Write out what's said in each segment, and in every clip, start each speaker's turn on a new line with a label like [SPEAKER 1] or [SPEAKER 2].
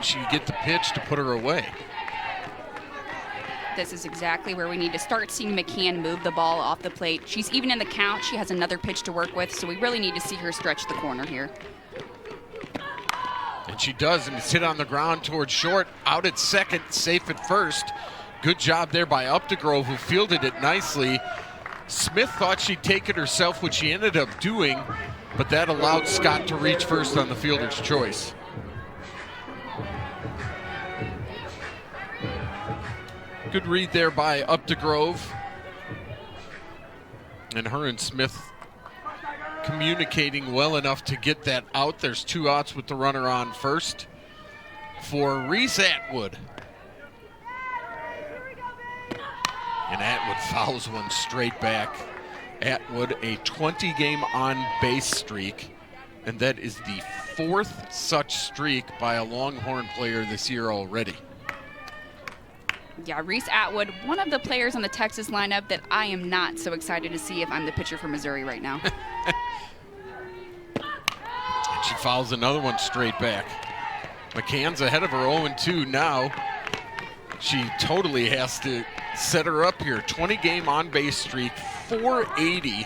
[SPEAKER 1] You get the pitch to put her away.
[SPEAKER 2] This is exactly where we need to start seeing McCann move the ball off the plate. She's even in the count. She has another pitch to work with, so we really need to see her stretch the corner here.
[SPEAKER 1] And she does, and it's hit on the ground towards short, out at second, safe at first. Good job there by Updegrove, who fielded it nicely. Smith thought she'd take it herself, which she ended up doing, but that allowed Scott to reach first on the fielder's choice. Good read there by Updegrove. And her and Smith communicating well enough to get that out. There's 2 outs with the runner on first for Reese Atwood. And Atwood fouls one straight back. Atwood, a 20-game on-base streak, and that is the 4th such streak by a Longhorn player this year already.
[SPEAKER 2] Yeah, Reese Atwood, one of the players on the Texas lineup that I am not so excited to see if I'm the pitcher for Missouri right now.
[SPEAKER 1] And she fouls another one straight back. McCann's ahead of her 0-2 now. She totally has to set her up here. 20-game on-base streak, 480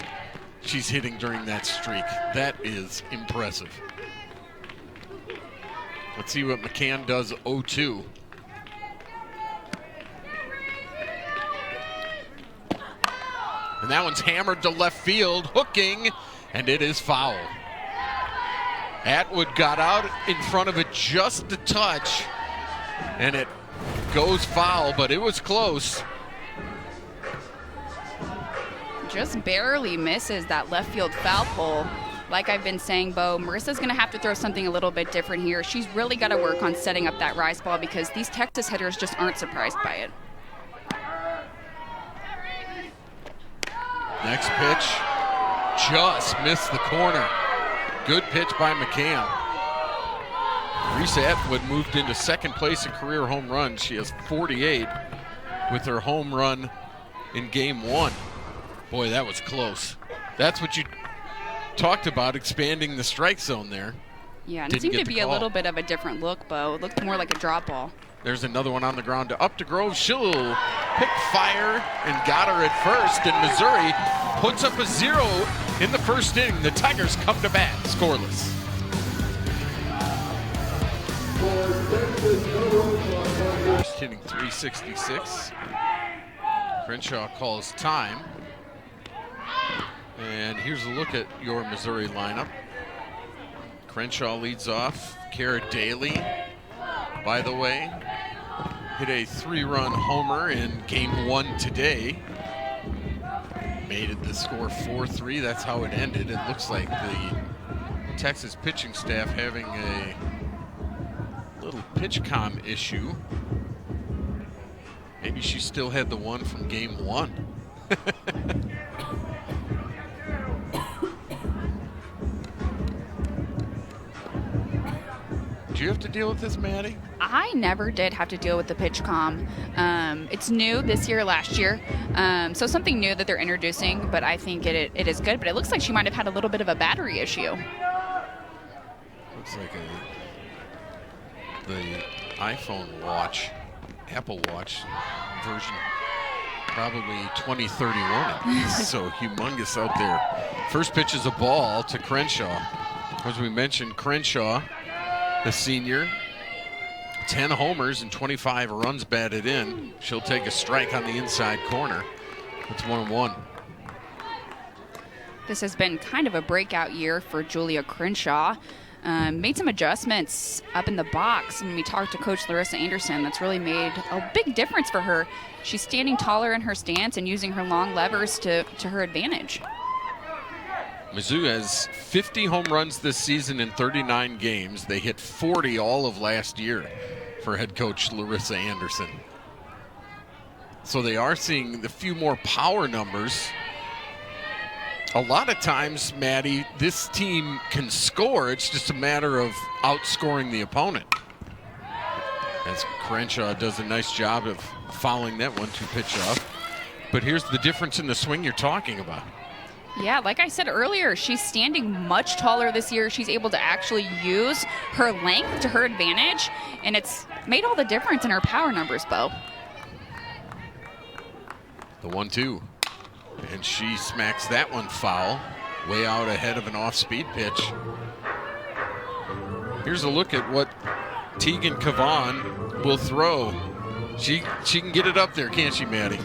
[SPEAKER 1] she's hitting during that streak. That is impressive. Let's see what McCann does 0-2. And that one's hammered to left field, hooking, and it is foul. Atwood got out in front of it just a touch, and it goes foul, but it was close.
[SPEAKER 2] Just barely misses that left field foul pole. Like I've been saying, Bo, Marissa's going to have to throw something a little bit different here. She's really got to work on setting up that rise ball because these Texas hitters just aren't surprised by it.
[SPEAKER 1] Next pitch, just missed the corner. Good pitch by McCann. Reese Atwood moved into second place in career home runs. She has 48 with her home run in game 1. Boy, that was close. That's what you talked about, expanding the strike zone there.
[SPEAKER 2] Yeah, and it seemed to be a little bit of a different look, Bo. It looked more like a drop ball.
[SPEAKER 1] There's another one on the ground to Updegrove. She'll pick fire and got her at first, and Missouri puts up a 0 in the first inning. The Tigers come to bat, scoreless. First hitting 366. Crenshaw calls time. And here's a look at your Missouri lineup. Crenshaw leads off. Kara Daly, by the way, hit a 3-run homer in game 1 today. Made it the score 4-3. That's how it ended. It looks like the Texas pitching staff having a little pitch comm issue. Maybe she still had the one from game 1. Did you have to deal with this, Maddie?
[SPEAKER 2] I never did have to deal with the pitch comm. It's new this year, last year. So something new that they're introducing, but I think it is good. But it looks like she might have had a little bit of a battery issue.
[SPEAKER 1] Looks like the iPhone watch, Apple Watch version, probably 2031. So humongous out there. First pitch is a ball to Crenshaw. As we mentioned, Crenshaw, the senior, 10 homers and 25 runs batted in. She'll take a strike on the inside corner. It's 1-1.
[SPEAKER 2] This has been kind of a breakout year for Julia Crenshaw. Made some adjustments up in the box. When we talked to Coach Larissa Anderson, that's really made a big difference for her. She's standing taller in her stance and using her long levers to her advantage.
[SPEAKER 1] Mizzou has 50 home runs this season in 39 games. They hit 40 all of last year for head coach Larissa Anderson. So they are seeing a few more power numbers. A lot of times, Maddie, this team can score. It's just a matter of outscoring the opponent. As Crenshaw does a nice job of fouling that 1-2 pitch off. But here's the difference in the swing you're talking about.
[SPEAKER 2] Yeah, like I said earlier, she's standing much taller this year. She's able to actually use her length to her advantage, and it's made all the difference in her power numbers, Bo.
[SPEAKER 1] The 1-2. And she smacks that one foul, way out ahead of an off-speed pitch. Here's a look at what Tegan Cavan will throw. She can get it up there, can't she, Maddie?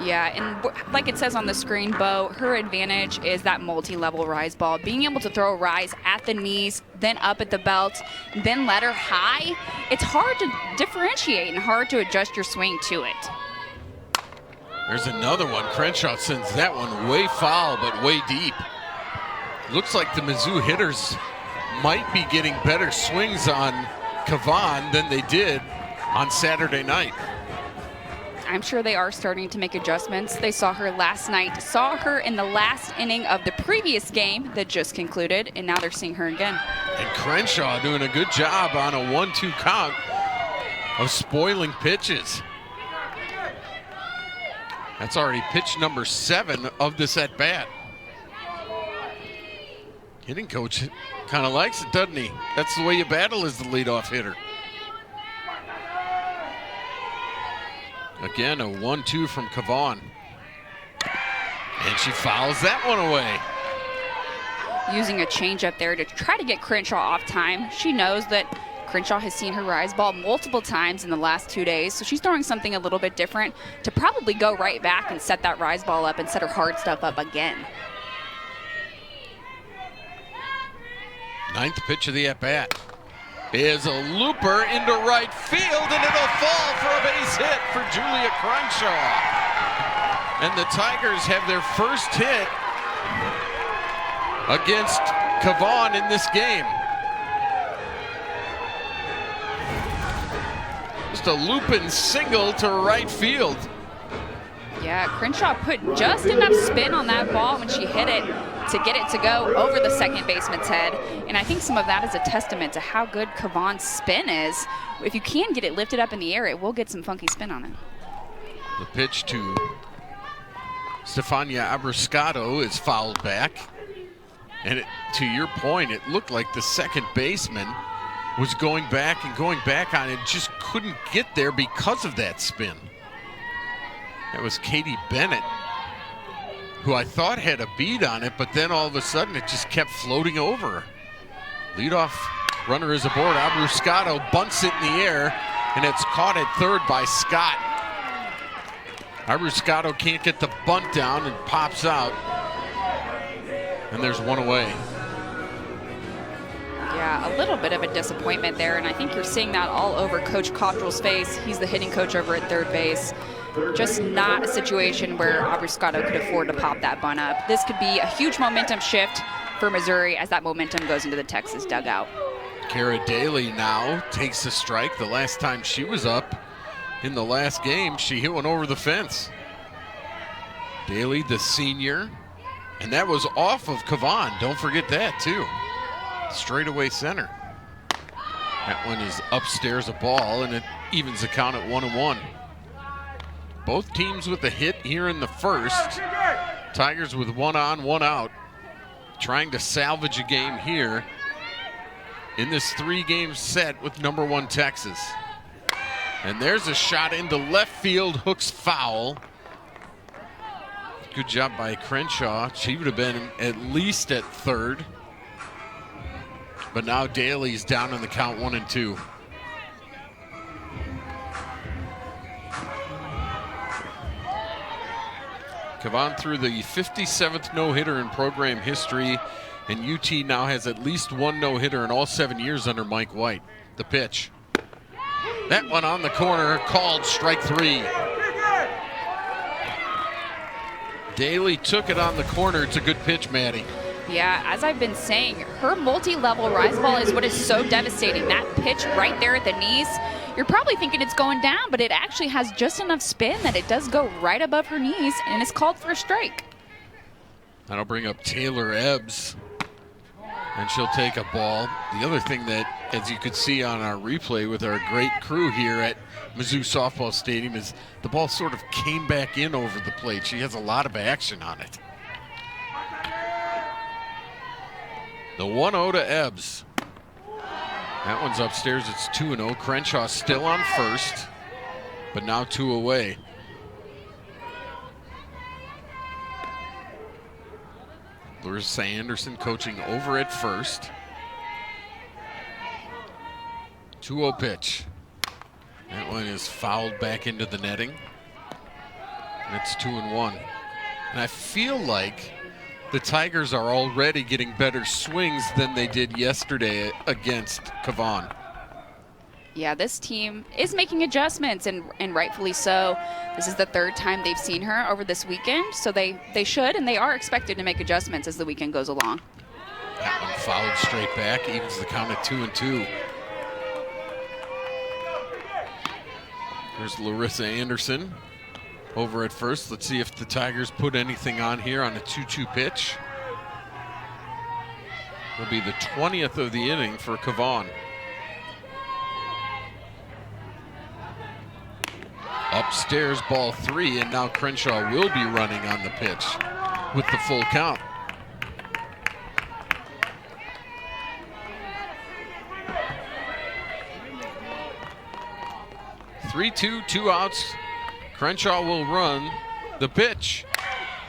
[SPEAKER 2] Yeah, and like it says on the screen, Bo, her advantage is that multi-level rise ball. Being able to throw a rise at the knees, then up at the belt, then let her high, it's hard to differentiate and hard to adjust your swing to it.
[SPEAKER 1] There's another one. Crenshaw sends that one way foul, but way deep. Looks like the Mizzou hitters might be getting better swings on Cavan than they did on Saturday night.
[SPEAKER 2] I'm sure they are starting to make adjustments. They saw her last night, saw her in the last inning of the previous game that just concluded, and now they're seeing her again.
[SPEAKER 1] And Crenshaw doing a good job on a 1-2 count of spoiling pitches. That's already pitch number 7 of this at-bat. Hitting coach kind of likes it, doesn't he? That's the way you battle as the leadoff hitter. Again, a 1-2 from Cavan. And she fouls that one away.
[SPEAKER 2] Using a changeup there to try to get Crenshaw off time. She knows that Crenshaw has seen her rise ball multiple times in the last 2 days, so she's throwing something a little bit different to probably go right back and set that rise ball up and set her hard stuff up again.
[SPEAKER 1] 9th pitch of the at-bat is a looper into right field, and it'll fall for a base hit for Julia Crenshaw. And the Tigers have their first hit against Cavan in this game. Just a looping single to right field.
[SPEAKER 2] Yeah, Crenshaw put just enough spin on that ball when she hit it to get it to go over the second baseman's head. And I think some of that is a testament to how good Cavan's spin is. If you can get it lifted up in the air, it will get some funky spin on it.
[SPEAKER 1] The pitch to Stefania Abruscato is fouled back. And to your point, it looked like the second baseman was going back on it, just couldn't get there because of that spin. That was Katie Bennett, who I thought had a bead on it, but then all of a sudden it just kept floating over. Leadoff runner is aboard. Abruscato bunts it in the air, and it's caught at third by Scott. Abruscato can't get the bunt down and pops out. And there's one away.
[SPEAKER 2] Yeah, a little bit of a disappointment there, and I think you're seeing that all over Coach Cottrell's face. He's the hitting coach over at third base. Just not a situation where Abruscato could afford to pop that bunt up. This could be a huge momentum shift for Missouri as that momentum goes into the Texas dugout.
[SPEAKER 1] Kara Daly now takes a strike. The last time she was up in the last game, she hit one over the fence. Daly, the senior, and that was off of Cavan. Don't forget that, too. Straightaway center. That one is upstairs a ball, and it evens the count at 1-1. Both teams with a hit here in the first. Tigers with one on, one out. Trying to salvage a game here in this 3-game set with #1 Texas. And there's a shot into left field, hooks foul. Good job by Crenshaw. She would have been at least at third. But now Daly's down in the count 1-2. Cavan threw the 57th no-hitter in program history, and UT now has at least one no-hitter in all 7 years under Mike White. The pitch. That one on the corner, called strike 3. Daly took it on the corner. It's a good pitch, Maddie.
[SPEAKER 2] Yeah, as I've been saying, her multi-level rise ball is what is so devastating. That pitch right there at the knees, you're probably thinking it's going down, but it actually has just enough spin that it does go right above her knees, and it's called for a strike.
[SPEAKER 1] That'll bring up Taylor Ebbs, and she'll take a ball. The other thing that, as you could see on our replay with our great crew here at Mizzou Softball Stadium, is the ball sort of came back in over the plate. She has a lot of action on it. The 1-0 to Ebbs. That one's upstairs. It's 2-0. Crenshaw still on first, but now 2 away. Larissa Anderson coaching over at first. 2-0 pitch. That one is fouled back into the netting. And it's 2-1. And I feel like the Tigers are already getting better swings than they did yesterday against Cavan.
[SPEAKER 2] Yeah, this team is making adjustments, and rightfully so. This is the third time they've seen her over this weekend, so they should and they are expected to make adjustments as the weekend goes along.
[SPEAKER 1] That one fouled straight back, evens the count at 2-2. There's Larissa Anderson over at first. Let's see if the Tigers put anything on here on a 2-2 pitch. It'll be the 20th of the inning for Cavan. Upstairs, ball 3, and now Crenshaw will be running on the pitch with the full count. Three-two, 2 outs. Crenshaw will run the pitch,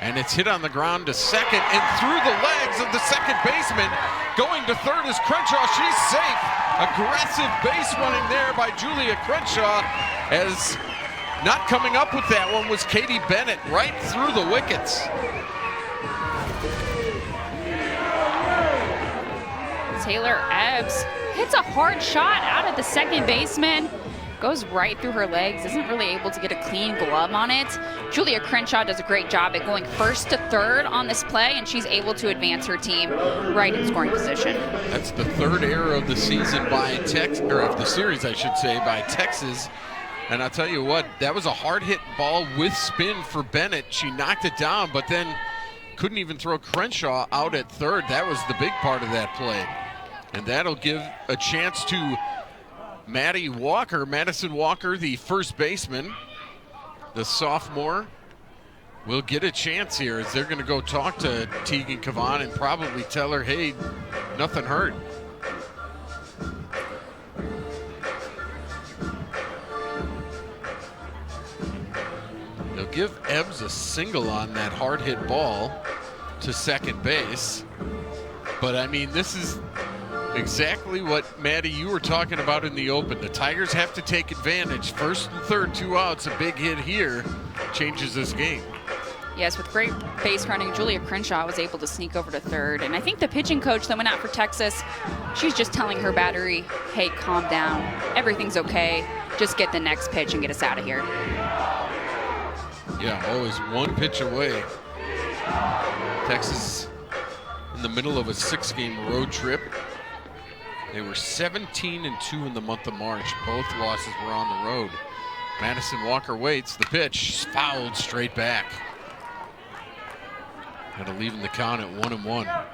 [SPEAKER 1] and it's hit on the ground to second and through the legs of the second baseman. Going to third is Crenshaw. She's safe. Aggressive base running there by Julia Crenshaw, as not coming up with that one was Katie Bennett, right through the wickets.
[SPEAKER 2] Taylor Ebbs hits a hard shot out at the second baseman. Goes right through her legs, isn't really able to get a clean glove on it. Julia Crenshaw does a great job at going first to third on this play, and she's able to advance her team right in scoring position.
[SPEAKER 1] That's the third error of the season by Texas, or of the series, I should say, by Texas. And I'll tell you what, that was a hard hit ball with spin for Bennett. She knocked it down, but then couldn't even throw Crenshaw out at third. That was the big part of that play. And that'll give a chance to Maddie Walker, Madison Walker, the first baseman, the sophomore, will get a chance here as they're going to go talk to Tegan Cavan and probably tell her, hey, nothing hurt. They'll give Ebbs a single on that hard hit ball to second base. But I mean, this is exactly what, Maddie, you were talking about in the open. The Tigers have to take advantage. First and third, 2 outs, a big hit here changes this game.
[SPEAKER 2] Yes, with great base running, Julia Crenshaw was able to sneak over to third. And I think the pitching coach that went out for Texas, she's just telling her battery, hey, calm down. Everything's okay. Just get the next pitch and get us out of here.
[SPEAKER 1] Yeah, always one pitch away. Texas in the middle of a 6-game road trip. They were 17-2 in the month of March. Both losses were on the road. Madison Walker waits. The pitch fouled straight back. That'll leave the count at 1-1.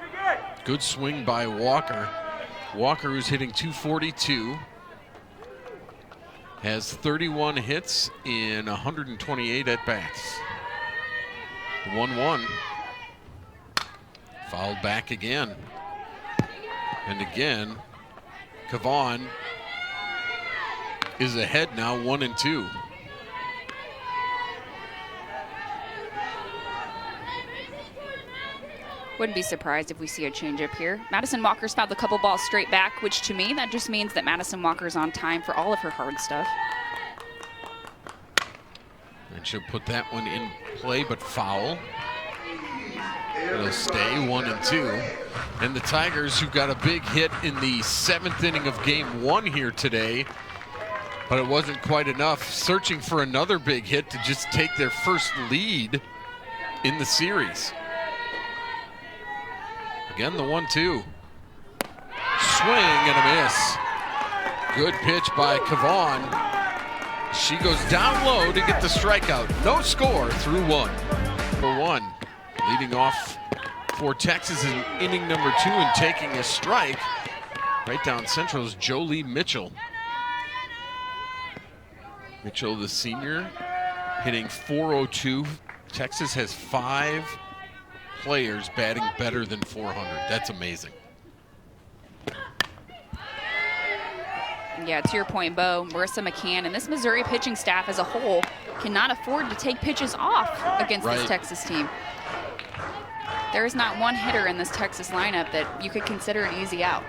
[SPEAKER 1] Good swing by Walker. Walker, who's hitting .242, has 31 hits in 128 at-bats. The 1-1. Fouled back again. And again, Cavan is ahead now, 1-2.
[SPEAKER 2] Wouldn't be surprised if we see a changeup here. Madison Walker's fouled a couple balls straight back, which to me, that just means that Madison Walker's on time for all of her hard stuff.
[SPEAKER 1] And she'll put that one in play, but foul. It'll stay 1-2. And the Tigers, who got a big hit in the 7th inning of game 1 here today, but it wasn't quite enough, searching for another big hit to just take their first lead in the series. Again, the 1-2. Swing and a miss. Good pitch by Cavan. She goes down low to get the strikeout. No score through 1-1. Leading off for Texas in inning number 2 and taking a strike. Right down central's Jolie Mitchell. Mitchell, the senior, hitting .402. Texas has 5 players batting better than .400. That's amazing.
[SPEAKER 2] Yeah, to your point, Bo, Marissa McCann and this Missouri pitching staff as a whole cannot afford to take pitches off against this Texas team. There is not one hitter in this Texas lineup that you could consider an easy out.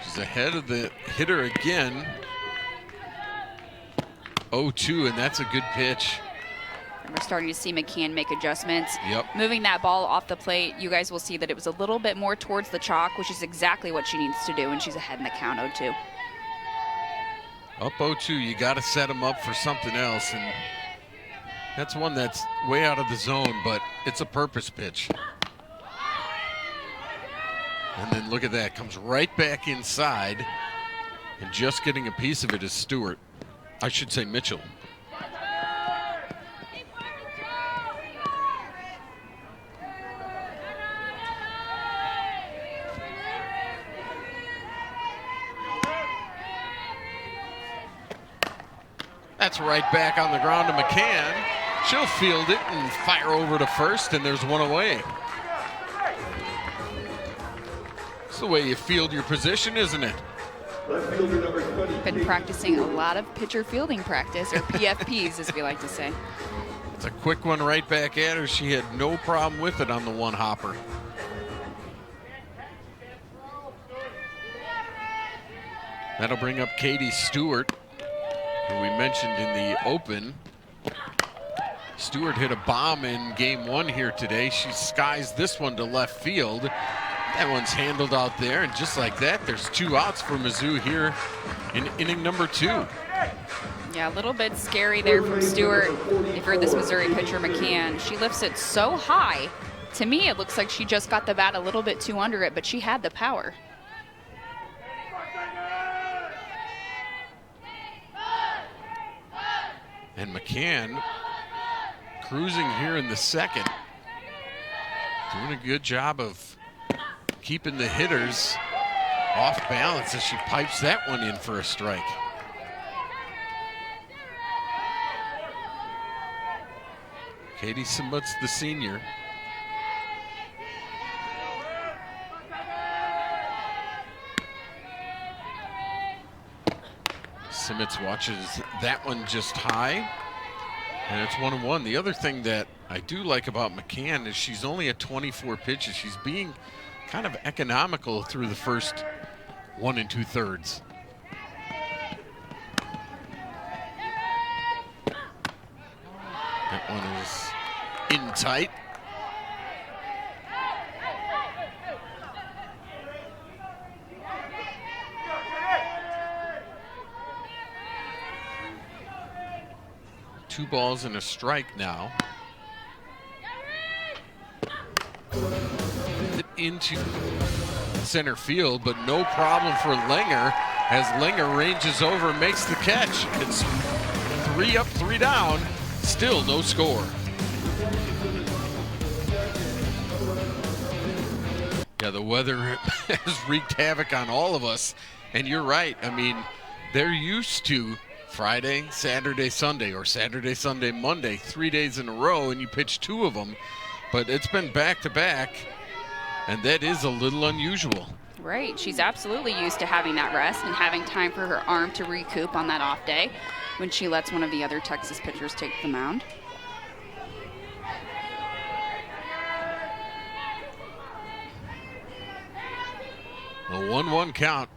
[SPEAKER 1] She's ahead of the hitter again. 0-2, and that's a good pitch.
[SPEAKER 2] And we're starting to see McCann make adjustments.
[SPEAKER 1] Yep.
[SPEAKER 2] Moving that ball off the plate, you guys will see that it was a little bit more towards the chalk, which is exactly what she needs to do when she's ahead in the count 0-2.
[SPEAKER 1] Up 0-2, you got to set them up for something else, and that's one that's way out of the zone, but it's a purpose pitch. And then look at that, comes right back inside, and just getting a piece of it is Stewart. I should say Mitchell. That's right back on the ground to McCann. She'll field it and fire over to first, and there's one away. It's the way you field your position, isn't it?
[SPEAKER 2] Been practicing a lot of pitcher fielding practice, or PFPs as we like to say.
[SPEAKER 1] It's a quick one right back at her. She had no problem with it on the one hopper. That'll bring up Katie Stewart, who we mentioned in the open. Stewart hit a bomb in game 1 here today. She skies this one to left field. That one's handled out there, and just like that, there's 2 outs for Mizzou here in inning number 2.
[SPEAKER 2] Yeah, a little bit scary there from Stewart. If you're this Missouri pitcher, McCann, she lifts it so high. To me, it looks like she just got the bat a little bit too under it, but she had the power.
[SPEAKER 1] And McCann cruising here in the second. Doing a good job of keeping the hitters off balance as she pipes that one in for a strike. Katie Simmons, the senior. Simmons watches that one just high, and it's 1-1. The other thing that I do like about McCann is she's only at 24 pitches. She's being kind of economical through the first 1 2/3. That one is in tight. Two balls and a strike now. Into center field, but no problem for Langer as Langer ranges over and makes the catch. It's 3 up, 3 down, still no score. Yeah, the weather has wreaked havoc on all of us, and you're right. I mean, they're used to Friday, Saturday, Sunday, or Saturday, Sunday, Monday, 3 days in a row, and you pitch 2 of them, but it's been back-to-back. And that is a little unusual.
[SPEAKER 2] Right. She's absolutely used to having that rest and having time for her arm to recoup on that off day when she lets one of the other Texas pitchers take the mound.
[SPEAKER 1] A 1-1 count.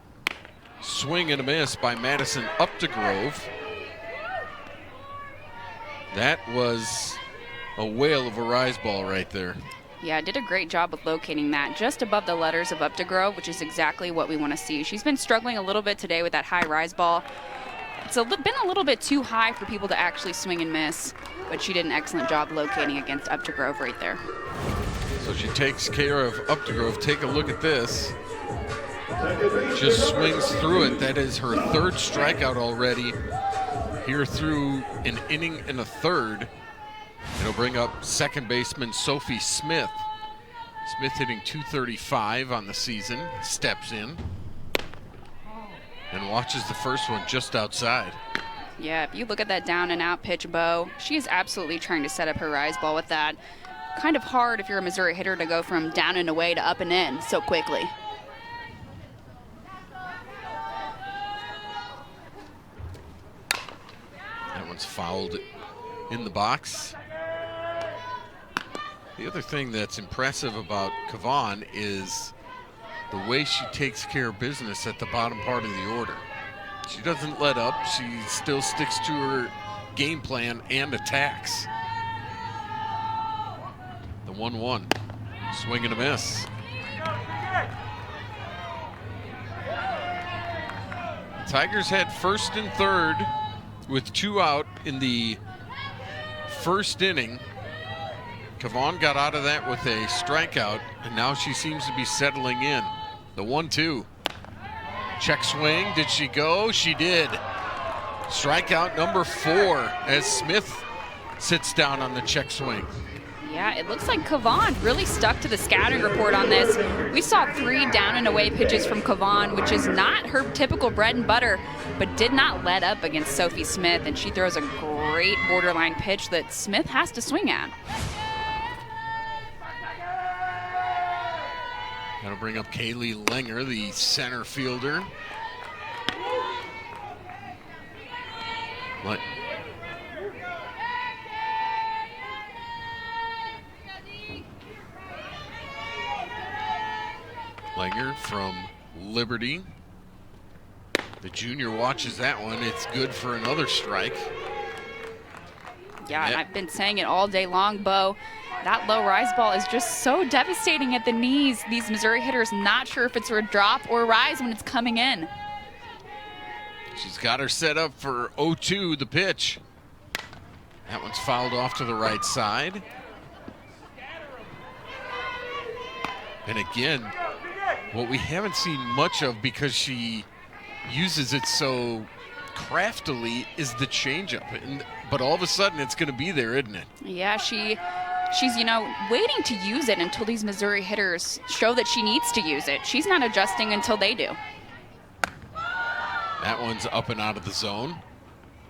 [SPEAKER 1] Swing and a miss by Madison Updegrove. That was a whale of a rise ball right there.
[SPEAKER 2] Yeah, did a great job with locating that just above the letters of Updegrove, which is exactly what we want to see. She's been struggling a little bit today with that high rise ball. It's been a little bit too high for people to actually swing and miss, but she did an excellent job locating against Updegrove right there.
[SPEAKER 1] So she takes care of Updegrove. Take a look at this. Just swings through it. That is her 3rd strikeout already here through an inning and a third. It'll bring up second baseman Sophie Smith. Smith hitting .235 on the season, steps in and watches the first one just outside.
[SPEAKER 2] Yeah, if you look at that down and out pitch, Bo, she is absolutely trying to set up her rise ball with that. kind of hard if you're a Missouri hitter to go from down and away to up and in so quickly.
[SPEAKER 1] That one's fouled in the box. The other thing that's impressive about Kavon is the way she takes care of business at the bottom part of the order. She doesn't let up. She still sticks to her game plan and attacks. The 1-1. Swing and a miss. Tigers had first and third with 2 out in the first inning. Kavon got out of that with a strikeout, and now she seems to be settling in. The 1-2. Check swing. Did she go? She did. Strikeout number 4 as Smith sits down on the check swing.
[SPEAKER 2] Yeah, it looks like Kavon really stuck to the scouting report on this. We saw 3 down and away pitches from Kavon, which is not her typical bread and butter, but did not let up against Sophie Smith, and she throws a great borderline pitch that Smith has to swing at.
[SPEAKER 1] That'll bring up Kaylee Langer, the center fielder. Langer from Liberty. The junior watches that one. It's good for another strike.
[SPEAKER 2] Yeah, and I've been saying it all day long, Bo. That low rise ball is just so devastating at the knees. These Missouri hitters not sure if it's a drop or rise when it's coming in.
[SPEAKER 1] She's got her set up for 0-2, the pitch. That one's fouled off to the right side. And again, what we haven't seen much of because she uses it so craftily is the changeup. But all of a sudden it's going to be there, isn't it?
[SPEAKER 2] Yeah, she's, waiting to use it until these Missouri hitters show that she needs to use it. She's not adjusting until they do.
[SPEAKER 1] That one's up and out of the zone.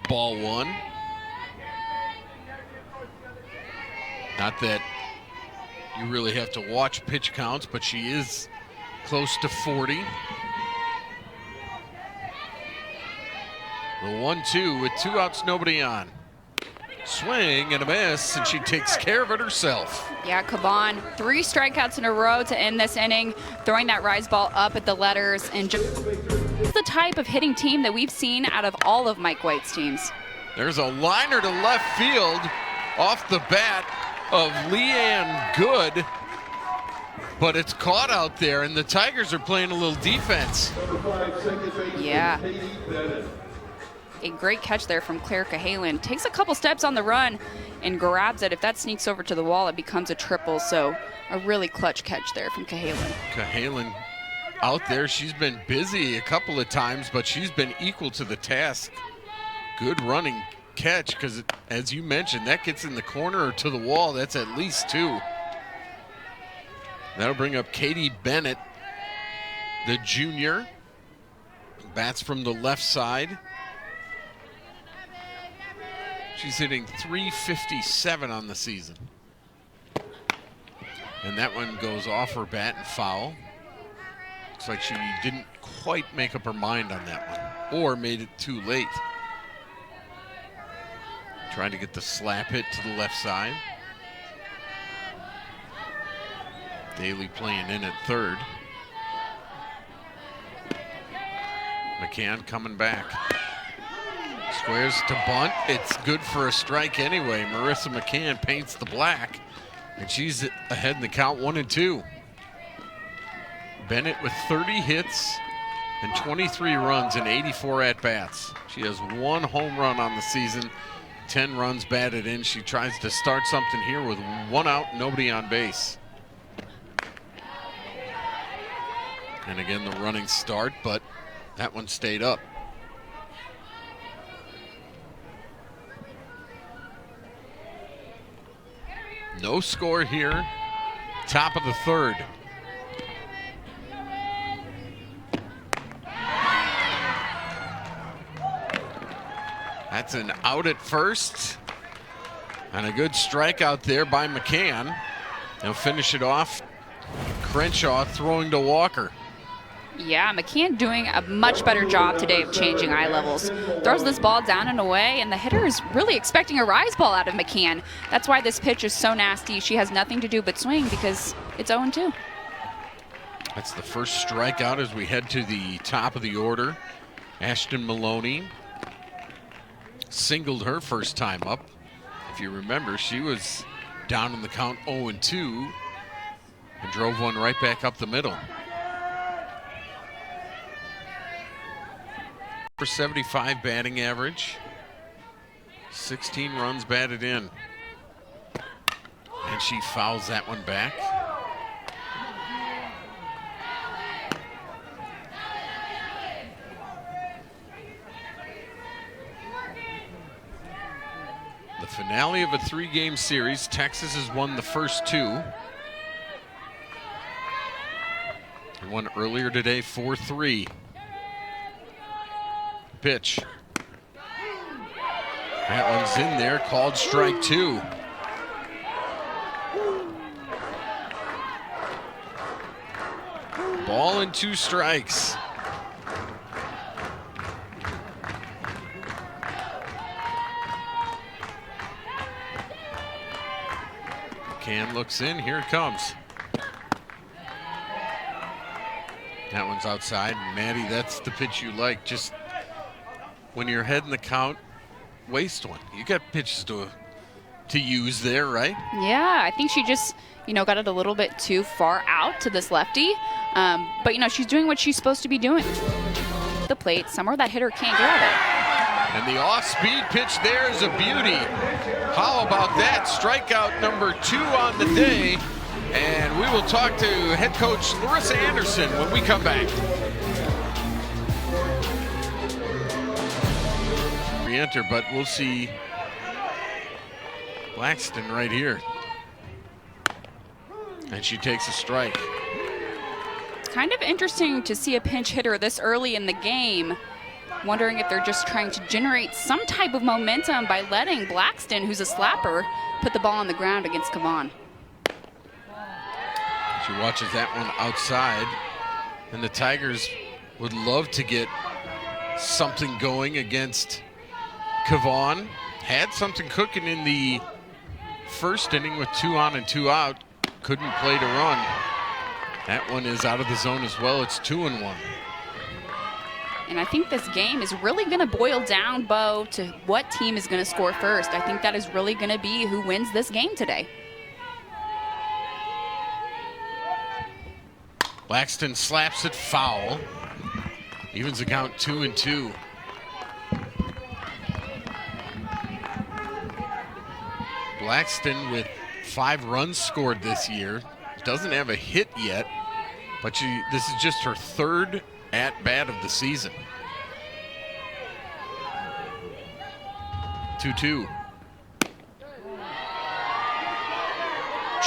[SPEAKER 1] Ball 1. Not that you really have to watch pitch counts, but she is close to 40. The 1-2 with 2 outs, nobody on. Swing and a miss, and she takes care of it herself.
[SPEAKER 2] Yeah, Kavon, 3 strikeouts in a row to end this inning, throwing that rise ball up at the letters, and just the type of hitting team that we've seen out of all of Mike White's teams.
[SPEAKER 1] There's a liner to left field off the bat of Leanne Good, but it's caught out there, and the Tigers are playing a little defense.
[SPEAKER 2] Yeah. A great catch there from Claire Cahalan. Takes a couple steps on the run and grabs it. If that sneaks over to the wall, it becomes a triple. So a really clutch catch there from Cahalan.
[SPEAKER 1] Cahalan out there. She's been busy a couple of times, but she's been equal to the task. Good running catch because, as you mentioned, that gets in the corner or to the wall. That's at least 2. That'll bring up Katie Bennett, the junior. Bats from the left side. She's hitting .357 on the season. And that one goes off her bat and foul. Looks like she didn't quite make up her mind on that one, or made it too late. Trying to get the slap hit to the left side. Daly playing in at third. McCann coming back. Squares to bunt. It's good for a strike anyway. Marissa McCann paints the black, and she's ahead in the count 1-2. Bennett with 30 hits and 23 runs and 84 at-bats. She has 1 home run on the season, 10 runs batted in. She tries to start something here with 1 out, nobody on base. And again, the running start, but that one stayed up. No score here. Top of the third. That's an out at first. And a good strikeout there by McCann. They'll finish it off. Crenshaw throwing to Walker.
[SPEAKER 2] Yeah, McCann doing a much better job today of changing eye levels. Throws this ball down and away, and the hitter is really expecting a rise ball out of McCann. That's why this pitch is so nasty. She has nothing to do but swing because it's 0-2.
[SPEAKER 1] That's the first strikeout as we head to the top of the order. Ashton Maloney singled her first time up. If you remember, she was down in the count 0-2 and drove one right back up the middle. For 75 batting average, 16 runs batted in. And she fouls that one back. The finale of a 3-game series. Texas has won the first 2. They won earlier today 4-3. Pitch. That one's in there, called strike 2. Ball and 2 strikes. McCann looks in, here it comes. That one's outside. Maddie, that's the pitch you like. Just when you're ahead in the count, waste one. You got pitches to use there, right?
[SPEAKER 2] Yeah, I think she just, got it a little bit too far out to this lefty. But, she's doing what she's supposed to be doing. The plate, somewhere that hitter can't grab it.
[SPEAKER 1] And the off-speed pitch there is a beauty. How about that? Strikeout number 2 on the day. And we will talk to head coach Larissa Anderson when we come back. Re-enter, but we'll see Blackston right here. And she takes a strike.
[SPEAKER 2] It's kind of interesting to see a pinch hitter this early in the game. Wondering if they're just trying to generate some type of momentum by letting Blackston, who's a slapper, put the ball on the ground against Kavan.
[SPEAKER 1] She watches that one outside. And the Tigers would love to get something going against Kavan. Had something cooking in the first inning with 2 on and 2 out. Couldn't play to run. That one is out of the zone as well. It's 2-1.
[SPEAKER 2] And I think this game is really going to boil down, Bo, to what team is going to score first. I think that is really going to be who wins this game today.
[SPEAKER 1] Blackston slaps it foul. Evens the count 2-2. Blackston with 5 runs scored this year. Doesn't have a hit yet, but this is just her 3rd at-bat of the season. 2-2.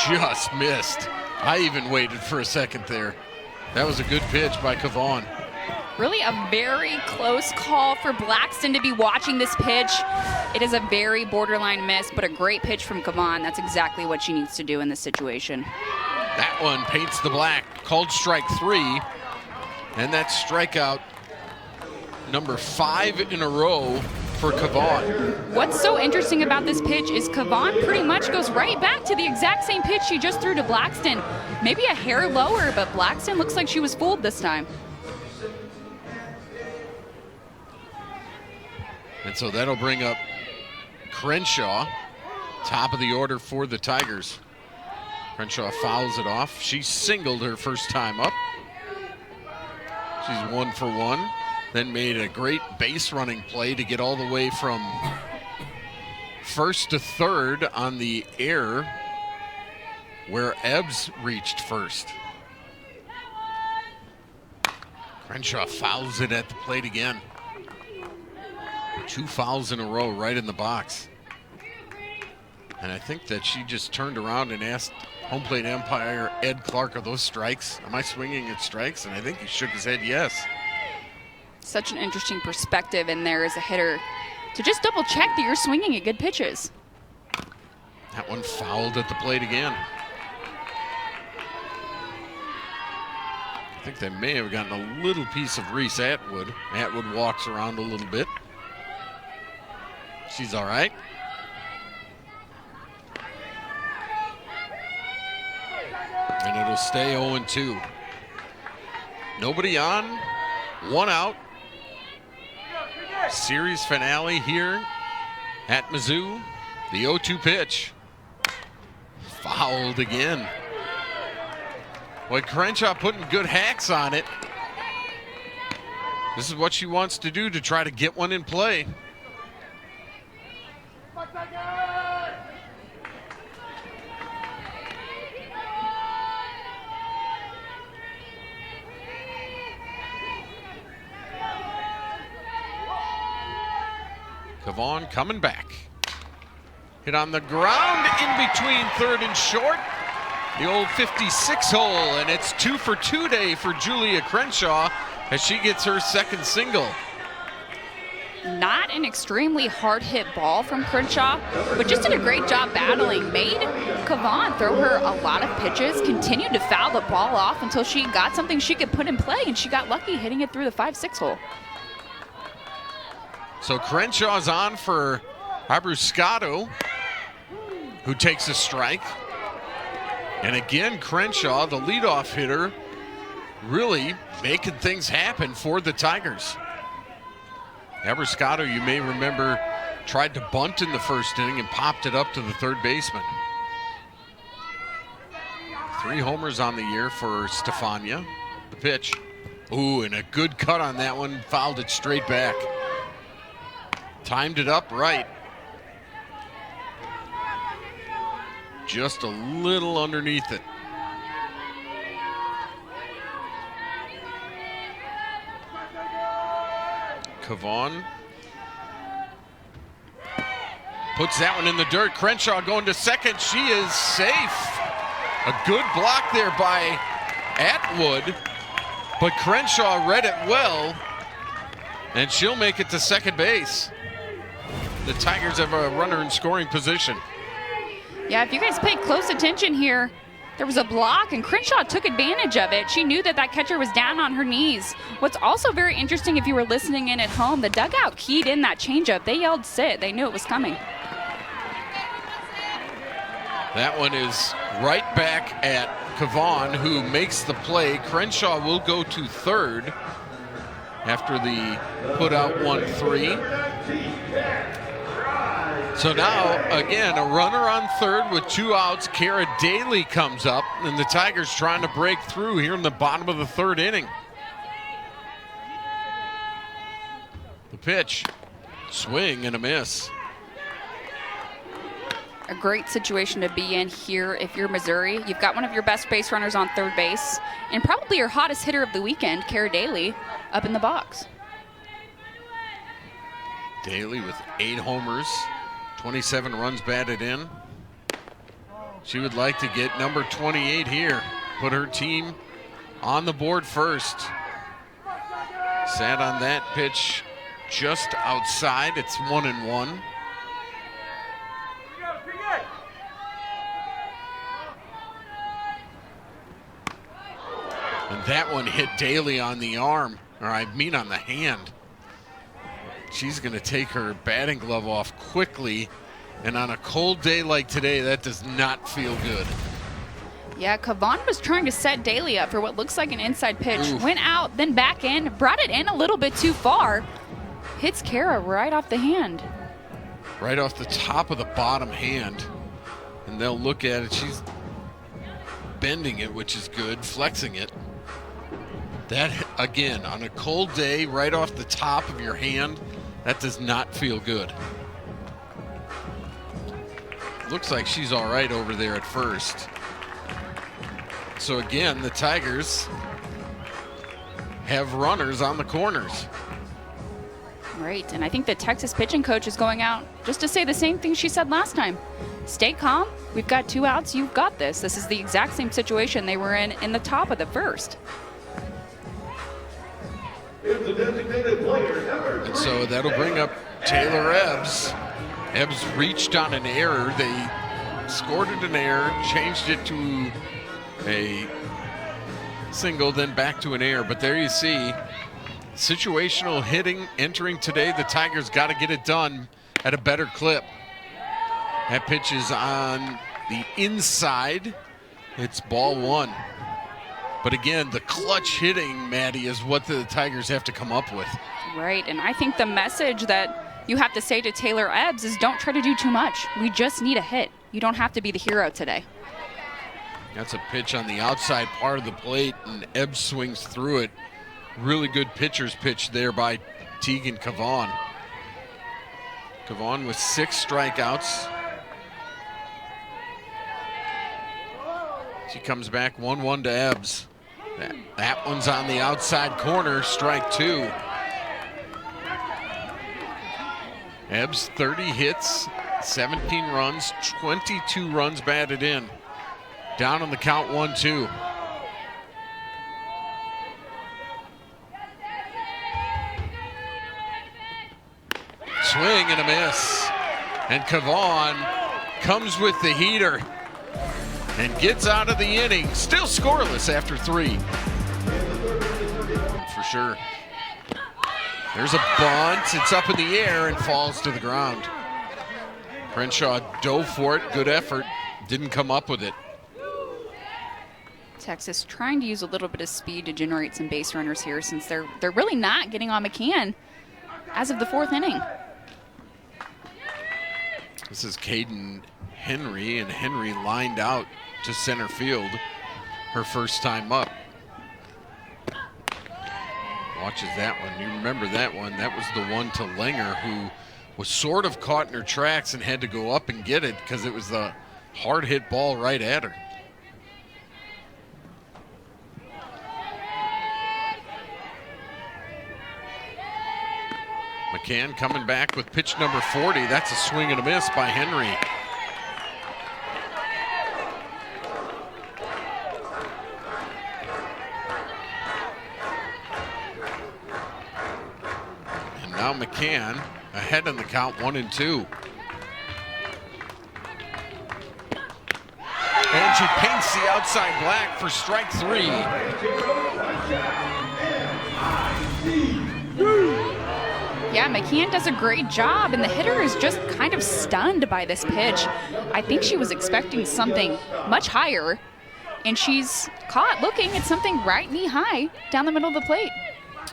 [SPEAKER 1] Just missed. I even waited for a second there. That was a good pitch by Kavan.
[SPEAKER 2] Really a very close call for Blackston to be watching this pitch. It is a very borderline miss, but a great pitch from Kavan. That's exactly what she needs to do in this situation.
[SPEAKER 1] That one paints the black. Called strike 3. And that's strikeout number 5 in a row for Kavan.
[SPEAKER 2] What's so interesting about this pitch is Kavan pretty much goes right back to the exact same pitch she just threw to Blackston. Maybe a hair lower, but Blackston looks like she was fooled this time.
[SPEAKER 1] And so that'll bring up Crenshaw, top of the order for the Tigers. Crenshaw fouls it off. She singled her first time up. She's 1 for 1. Then made a great base running play to get all the way from first to third on the air where Ebbs reached first. Crenshaw fouls it at the plate again. 2 fouls in a row right in the box. And I think that she just turned around and asked home plate umpire Ed Clark, are those strikes? Am I swinging at strikes? And I think he shook his head yes.
[SPEAKER 2] Such an interesting perspective in there as a hitter to just double check that you're swinging at good pitches.
[SPEAKER 1] That one fouled at the plate again. think they may have gotten a little piece of Reese Atwood. Atwood walks around a little bit. She's all right. And it'll stay 0-2. Nobody on, one out. Series finale here at Mizzou. The 0-2 pitch. Fouled again. Boy, Crenshaw putting good hacks on it. This is what she wants to do to try to get one in play. Kavon coming back. Hit on the ground in between third and short. The old 56 hole, and it's 2 for 2 day for Julia Crenshaw as she gets her second single.
[SPEAKER 2] Not an extremely hard hit ball from Crenshaw, but just did a great job battling. Made Kavon throw her a lot of pitches, continued to foul the ball off until she got something she could put in play, and she got lucky hitting it through the 5-6 hole.
[SPEAKER 1] So Crenshaw's on for Abruscato, who takes a strike. And again, Crenshaw, the leadoff hitter, really making things happen for the Tigers. Abruscato, you may remember, tried to bunt in the first inning and popped it up to the third baseman. 3 homers on the year for Stefania. The pitch. Ooh, and a good cut on that one. Fouled it straight back. Timed it up right. Just a little underneath it. Kavon puts that one in the dirt. Crenshaw going to second. She is safe. A good block there by Atwood, but Crenshaw read it well, and she'll make it to second base. The Tigers have a runner in scoring position.
[SPEAKER 2] Yeah, if you guys pay close attention here, there was a block, and Crenshaw took advantage of it. She knew that that catcher was down on her knees. What's also very interesting, if you were listening in at home, the dugout keyed in that changeup. They yelled sit. They knew it was coming.
[SPEAKER 1] That one is right back at Kavon, who makes the play. Crenshaw will go to third after the put out 1-3. So now, again, a runner on third with 2 outs. Kara Daly comes up, and the Tigers trying to break through here in the bottom of the third inning. The pitch, swing and a miss.
[SPEAKER 2] A great situation to be in here if you're Missouri. You've got one of your best base runners on third base, and probably your hottest hitter of the weekend, Kara Daly, up in the box.
[SPEAKER 1] Daly with 8 homers. 27 runs batted in. She would like to get number 28 here. Put her team on the board first. Sat on that pitch just outside. It's 1-1. And that one hit Daly on the arm, or I mean on the hand. She's going to take her batting glove off quickly, and on a cold day like today, that does not feel good.
[SPEAKER 2] Yeah, Kavon was trying to set Daly up for what looks like an inside pitch.
[SPEAKER 1] Oof.
[SPEAKER 2] Went out, then back in, brought it in a little bit too far. Hits Kara right off the hand.
[SPEAKER 1] Right off the top of the bottom hand. And they'll look at it. She's bending it, which is good, flexing it. That, again, on a cold day, right off the top of your hand, that does not feel good. Looks like she's all right over there at first. So again, the Tigers have runners on the corners.
[SPEAKER 2] Right, and I think the Texas pitching coach is going out just to say the same thing she said last time. Stay calm. We've got 2 outs. You've got this. This is the exact same situation they were in the top of the first.
[SPEAKER 1] And so that'll bring up Taylor Ebbs. Ebbs reached on an error. They scored it an error, changed it to a single, then back to an air. But there you see, situational hitting entering today. The Tigers got to get it done at a better clip. That pitch is on the inside. It's ball one. But again, the clutch hitting, Maddie, is what the Tigers have to come up with.
[SPEAKER 2] Right, and I think the message that you have to say to Taylor Ebbs is don't try to do too much. We just need a hit. You don't have to be the hero today.
[SPEAKER 1] That's a pitch on the outside part of the plate, and Ebbs swings through it. Really good pitcher's pitch there by Tegan Cavan. Cavan with 6 strikeouts. She comes back 1-1 to Ebbs. That one's on the outside corner, strike 2. Ebbs 30 hits, 17 runs, 22 runs batted in. Down on the count 1-2. Swing and a miss. And Cavan comes with the heater and gets out of the inning. Still scoreless after 3. For sure. There's a bunt. It's up in the air and falls to the ground. Crenshaw dove for it. Good effort. Didn't come up with it.
[SPEAKER 2] Texas trying to use a little bit of speed to generate some base runners here since they're really not getting on McCann as of the 4th inning.
[SPEAKER 1] This is Caden Henry, and Henry lined out to center field her first time up. Watches that one. You remember that one. That was the one to Langer, who was sort of caught in her tracks and had to go up and get it because it was the hard hit ball right at her. McCann coming back with pitch number 40. That's a swing and a miss by Henry. And now McCann ahead in the count 1-2. And she paints the outside black for strike 3.
[SPEAKER 2] Yeah, McCann does a great job, and the hitter is just kind of stunned by this pitch. I think she was expecting something much higher, and she's caught looking at something right knee high down the middle of the plate.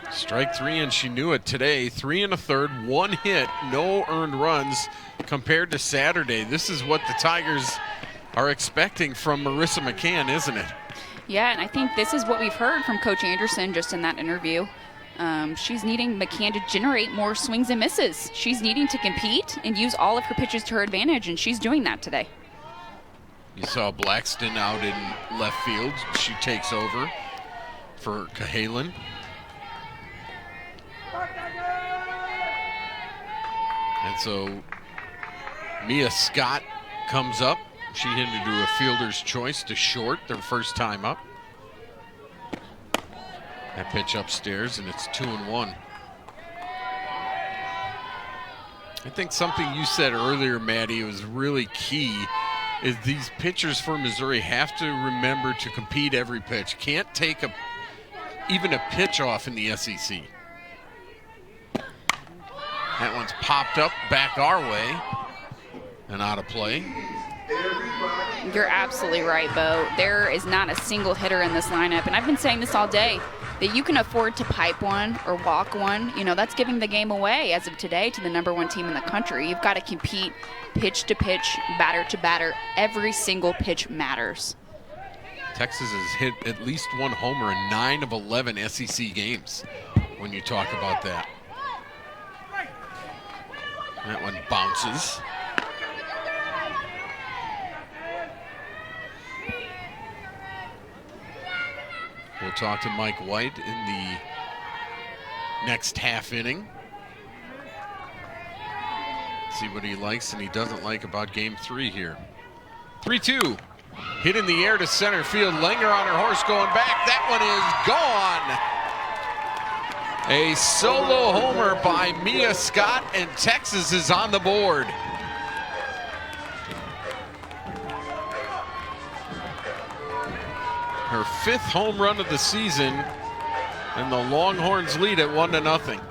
[SPEAKER 1] Strike 3, and she knew it today. 3 1/3, 1 hit, no earned runs compared to Saturday. This is what the Tigers are expecting from Marissa McCann, isn't it?
[SPEAKER 2] Yeah, and I think this is what we've heard from Coach Anderson just in that interview. She's needing McCann to generate more swings and misses. She's needing to compete and use all of her pitches to her advantage, and she's doing that today.
[SPEAKER 1] You saw Blackston out in left field. She takes over for Cahalan. And so Mia Scott comes up. She had to do a fielder's choice to short their first time up. That pitch upstairs, and it's 2-1. I think something you said earlier, Maddie, was really key, is these pitchers for Missouri have to remember to compete every pitch. Can't take even a pitch off in the SEC. That one's popped up back our way and out of play.
[SPEAKER 2] You're absolutely right, Bo. There is not a single hitter in this lineup, and I've been saying this all day, that you can afford to pipe one or walk one. You know, that's giving the game away as of today to the #1 team in the country. You've got to compete pitch to pitch, batter to batter. Every single pitch matters.
[SPEAKER 1] Texas has hit at least 1 homer in 9 of 11 SEC games when you talk about that. That one bounces. We'll talk to Mike White in the next half inning. See what he likes and he doesn't like about game 3 here. 3-2. Hit in the air to center field. Langer on her horse going back. That one is gone. A solo homer by Mia Scott, and Texas is on the board. Her her 5th home run of the season, and the Longhorns lead at 1-0.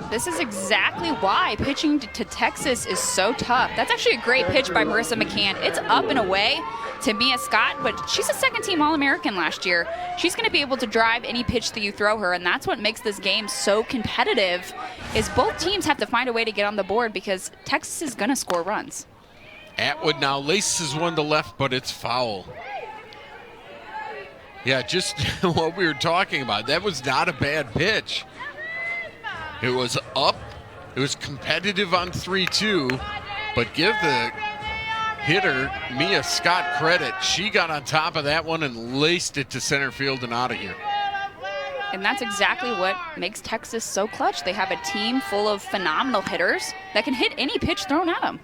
[SPEAKER 2] This is exactly why pitching to Texas is so tough. That's actually a great pitch by Marissa McCann. It's up and away to Mia Scott, but she's a second-team All-American last year. She's going to be able to drive any pitch that you throw her, and that's what makes this game so competitive, is both teams have to find a way to get on the board because Texas is going to score runs.
[SPEAKER 1] Atwood now laces one to left, but it's foul. Yeah, just what we were talking about. That was not a bad pitch. It was up. It was competitive on 3-2, but give the hitter, Mia Scott, credit. She got on top of that one and laced it to center field and out of here.
[SPEAKER 2] And that's exactly what makes Texas so clutch. They have a team full of phenomenal hitters that can hit any pitch thrown at them.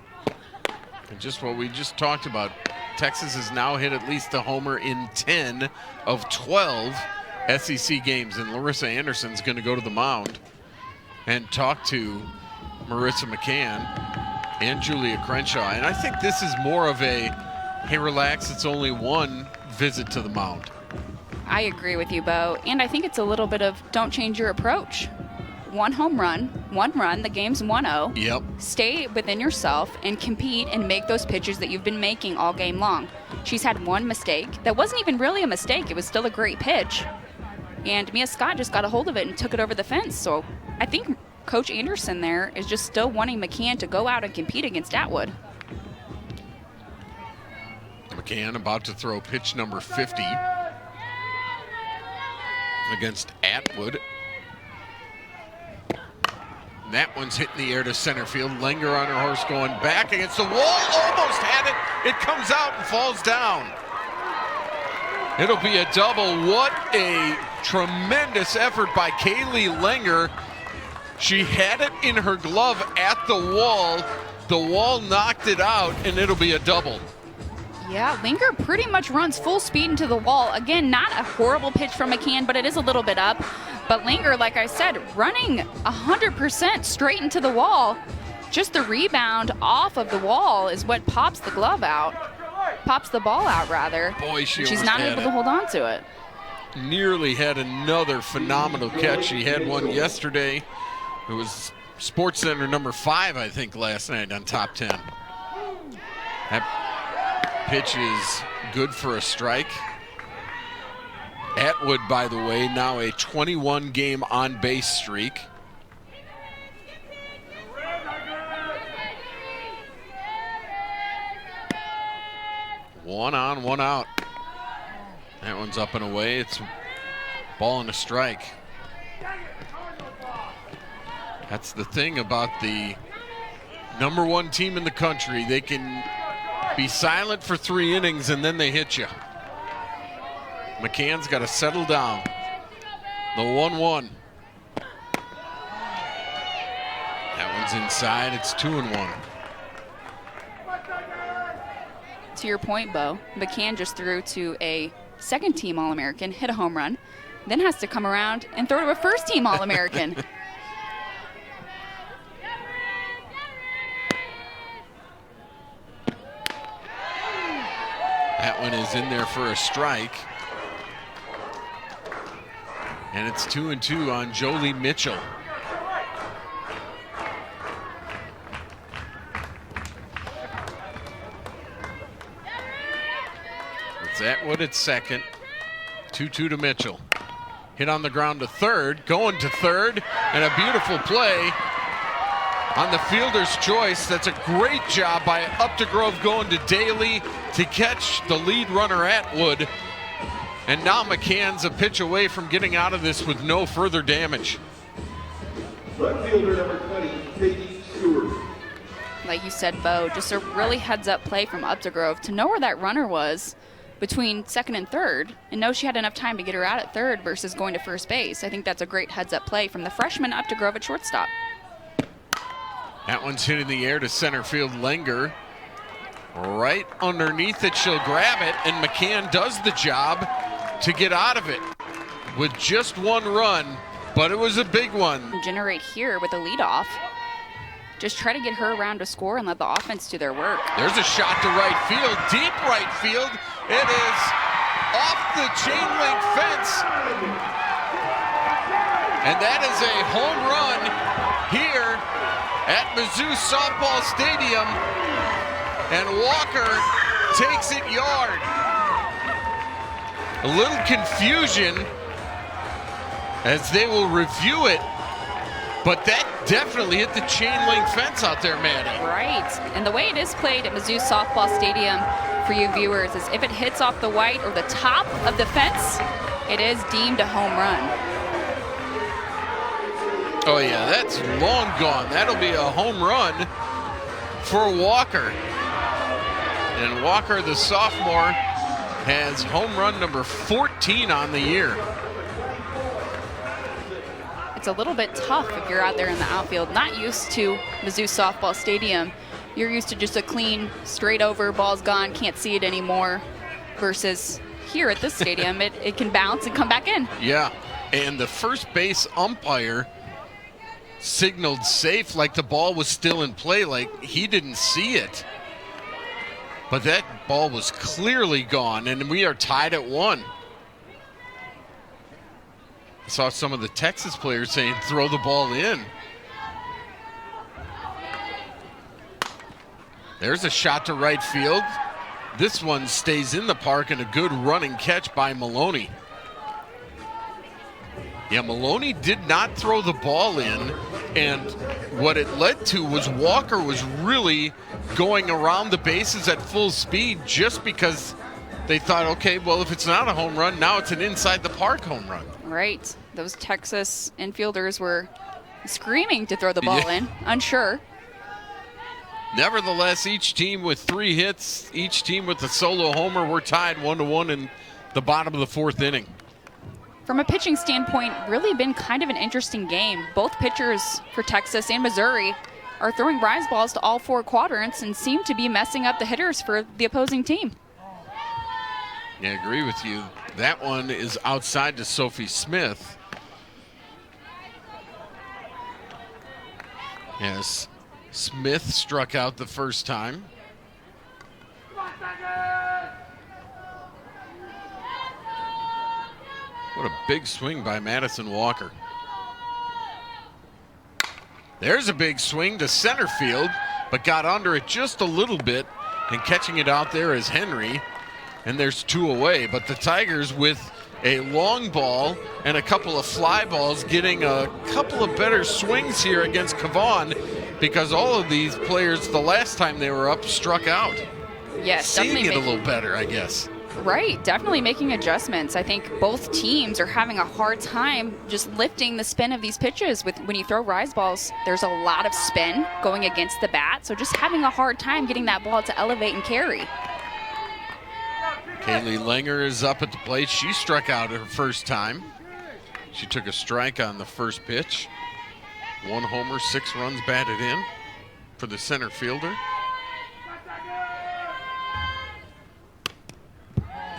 [SPEAKER 1] And just what we just talked about, Texas has now hit at least a homer in 10 of 12 SEC games, and Larissa Anderson's going to go to the mound and talk to Marissa McCann and Julia Crenshaw. And I think this is more of a, hey, relax, it's only one visit to the mound.
[SPEAKER 2] I agree with you, Bo. And I think it's a little bit of don't change your approach. One home run, one run, the game's 1-0.
[SPEAKER 1] Yep.
[SPEAKER 2] Stay within yourself and compete and make those pitches that you've been making all game long. She's had one mistake. That wasn't even really a mistake. It was still a great pitch. And Mia Scott just got a hold of it and took it over the fence. So I think Coach Anderson there is just still wanting McCann to go out and compete against Atwood.
[SPEAKER 1] McCann about to throw pitch number 50 against Atwood. That one's hitting the air to center field. Langer on her horse going back against the wall. Almost had it. It comes out and falls down. It'll be a double. What a tremendous effort by Kaylee Langer. She had it in her glove at the wall. The wall knocked it out, and it'll be a double.
[SPEAKER 2] Yeah, Langer pretty much runs full speed into the wall. Again, not a horrible pitch from McCann, but it is a little bit up. But Langer, like I said, running 100% straight into the wall. Just the rebound off of the wall is what pops the glove out. Pops the ball out, rather.
[SPEAKER 1] Boy,
[SPEAKER 2] she's not able to hold on to it.
[SPEAKER 1] Nearly had another phenomenal catch. She had one yesterday. It was SportsCenter number 5, I think, last night on Top 10. That pitch is good for a strike. Atwood, by the way, now a 21-game on-base streak. One on, one out. That one's up and away. It's ball and a strike. That's the thing about the #1 team in the country. They can be silent for 3 innings and then they hit you. McCann's got to settle down. The 1-1. That one's inside. It's 2-1.
[SPEAKER 2] To your point, Bo, McCann just threw to a second-team All-American, hit a home run, then has to come around and throw to a first-team All-American.
[SPEAKER 1] That one is in there for a strike. And it's 2-2 on Jolie Mitchell. It's Atwood at second. 2-2 to Mitchell. Hit on the ground to third, going to third, and a beautiful play on the fielder's choice. That's a great job by Updegrove going to Daly to catch the lead runner Atwood. And now McCann's a pitch away from getting out of this with no further damage.
[SPEAKER 3] Left fielder number 20, Katie Stewart.
[SPEAKER 2] Like you said, Bo, just a really heads-up play from Updegrove to know where that runner was between second and third and know she had enough time to get her out at third versus going to first base. I think that's a great heads-up play from the freshman Updegrove at shortstop.
[SPEAKER 1] That one's hitting the air to center field. Langer right underneath it. She'll grab it, and McCann does the job to get out of it with just one run, but it was a big one.
[SPEAKER 2] Generate here with a leadoff. just try to get her around to score and let the offense do their work.
[SPEAKER 1] There's a shot to right field, deep right field. It is off the chain link fence. And that is a home run here at Mizzou Softball Stadium. And Walker takes it yard. A little confusion as they will review it, but that definitely hit the chain link fence out there, Maddie.
[SPEAKER 2] Right, and the way it is played at Mizzou Softball Stadium for you viewers is if it hits off the white or the top of the fence, it is deemed a home run.
[SPEAKER 1] Oh yeah, that's long gone. That'll be a home run for Walker. And Walker, the sophomore, has home run number 14 on the year.
[SPEAKER 2] It's a little bit tough if you're out there in the outfield, not used to Mizzou Softball Stadium. You're used to just a clean, straight over, ball's gone, can't see it anymore, versus here at this stadium, it can bounce and come back in.
[SPEAKER 1] Yeah, and the first base umpire signaled safe like the ball was still in play, like he didn't see it. But that ball was clearly gone, and we are tied at 1. I saw some of the Texas players saying, throw the ball in. There's a shot to right field. This one stays in the park, and a good running catch by Maloney. Yeah, Maloney did not throw the ball in, and what it led to was Walker was really going around the bases at full speed just because they thought, okay, well, if it's not a home run, now it's an inside the park home run.
[SPEAKER 2] Right. Those Texas infielders were screaming to throw the ball in, unsure.
[SPEAKER 1] Nevertheless, each team with 3 hits, each team with a solo homer, we're tied 1-1 in the bottom of the 4th inning.
[SPEAKER 2] From a pitching standpoint, really been kind of an interesting game. Both pitchers for Texas and Missouri are throwing rise balls to all 4 quadrants and seem to be messing up the hitters for the opposing team.
[SPEAKER 1] Yeah, I agree with you. That one is outside to Sophie Smith. Yes, Smith struck out the first time. What a big swing by Madison Walker. There's a big swing to center field, but got under it just a little bit, and catching it out there is Henry. And there's 2 away, but the Tigers with a long ball and a couple of fly balls getting a couple of better swings here against Cavan, because all of these players the last time they were up struck out.
[SPEAKER 2] Yes,
[SPEAKER 1] seeing it a little better, I guess.
[SPEAKER 2] Right, definitely making adjustments. I think both teams are having a hard time just lifting the spin of these pitches. When you throw rise balls, there's a lot of spin going against the bat, so just having a hard time getting that ball to elevate and carry.
[SPEAKER 1] Kaylee Langer is up at the plate. She struck out her first time. She took a strike on the first pitch. 1 homer, 6 runs batted in for the center fielder.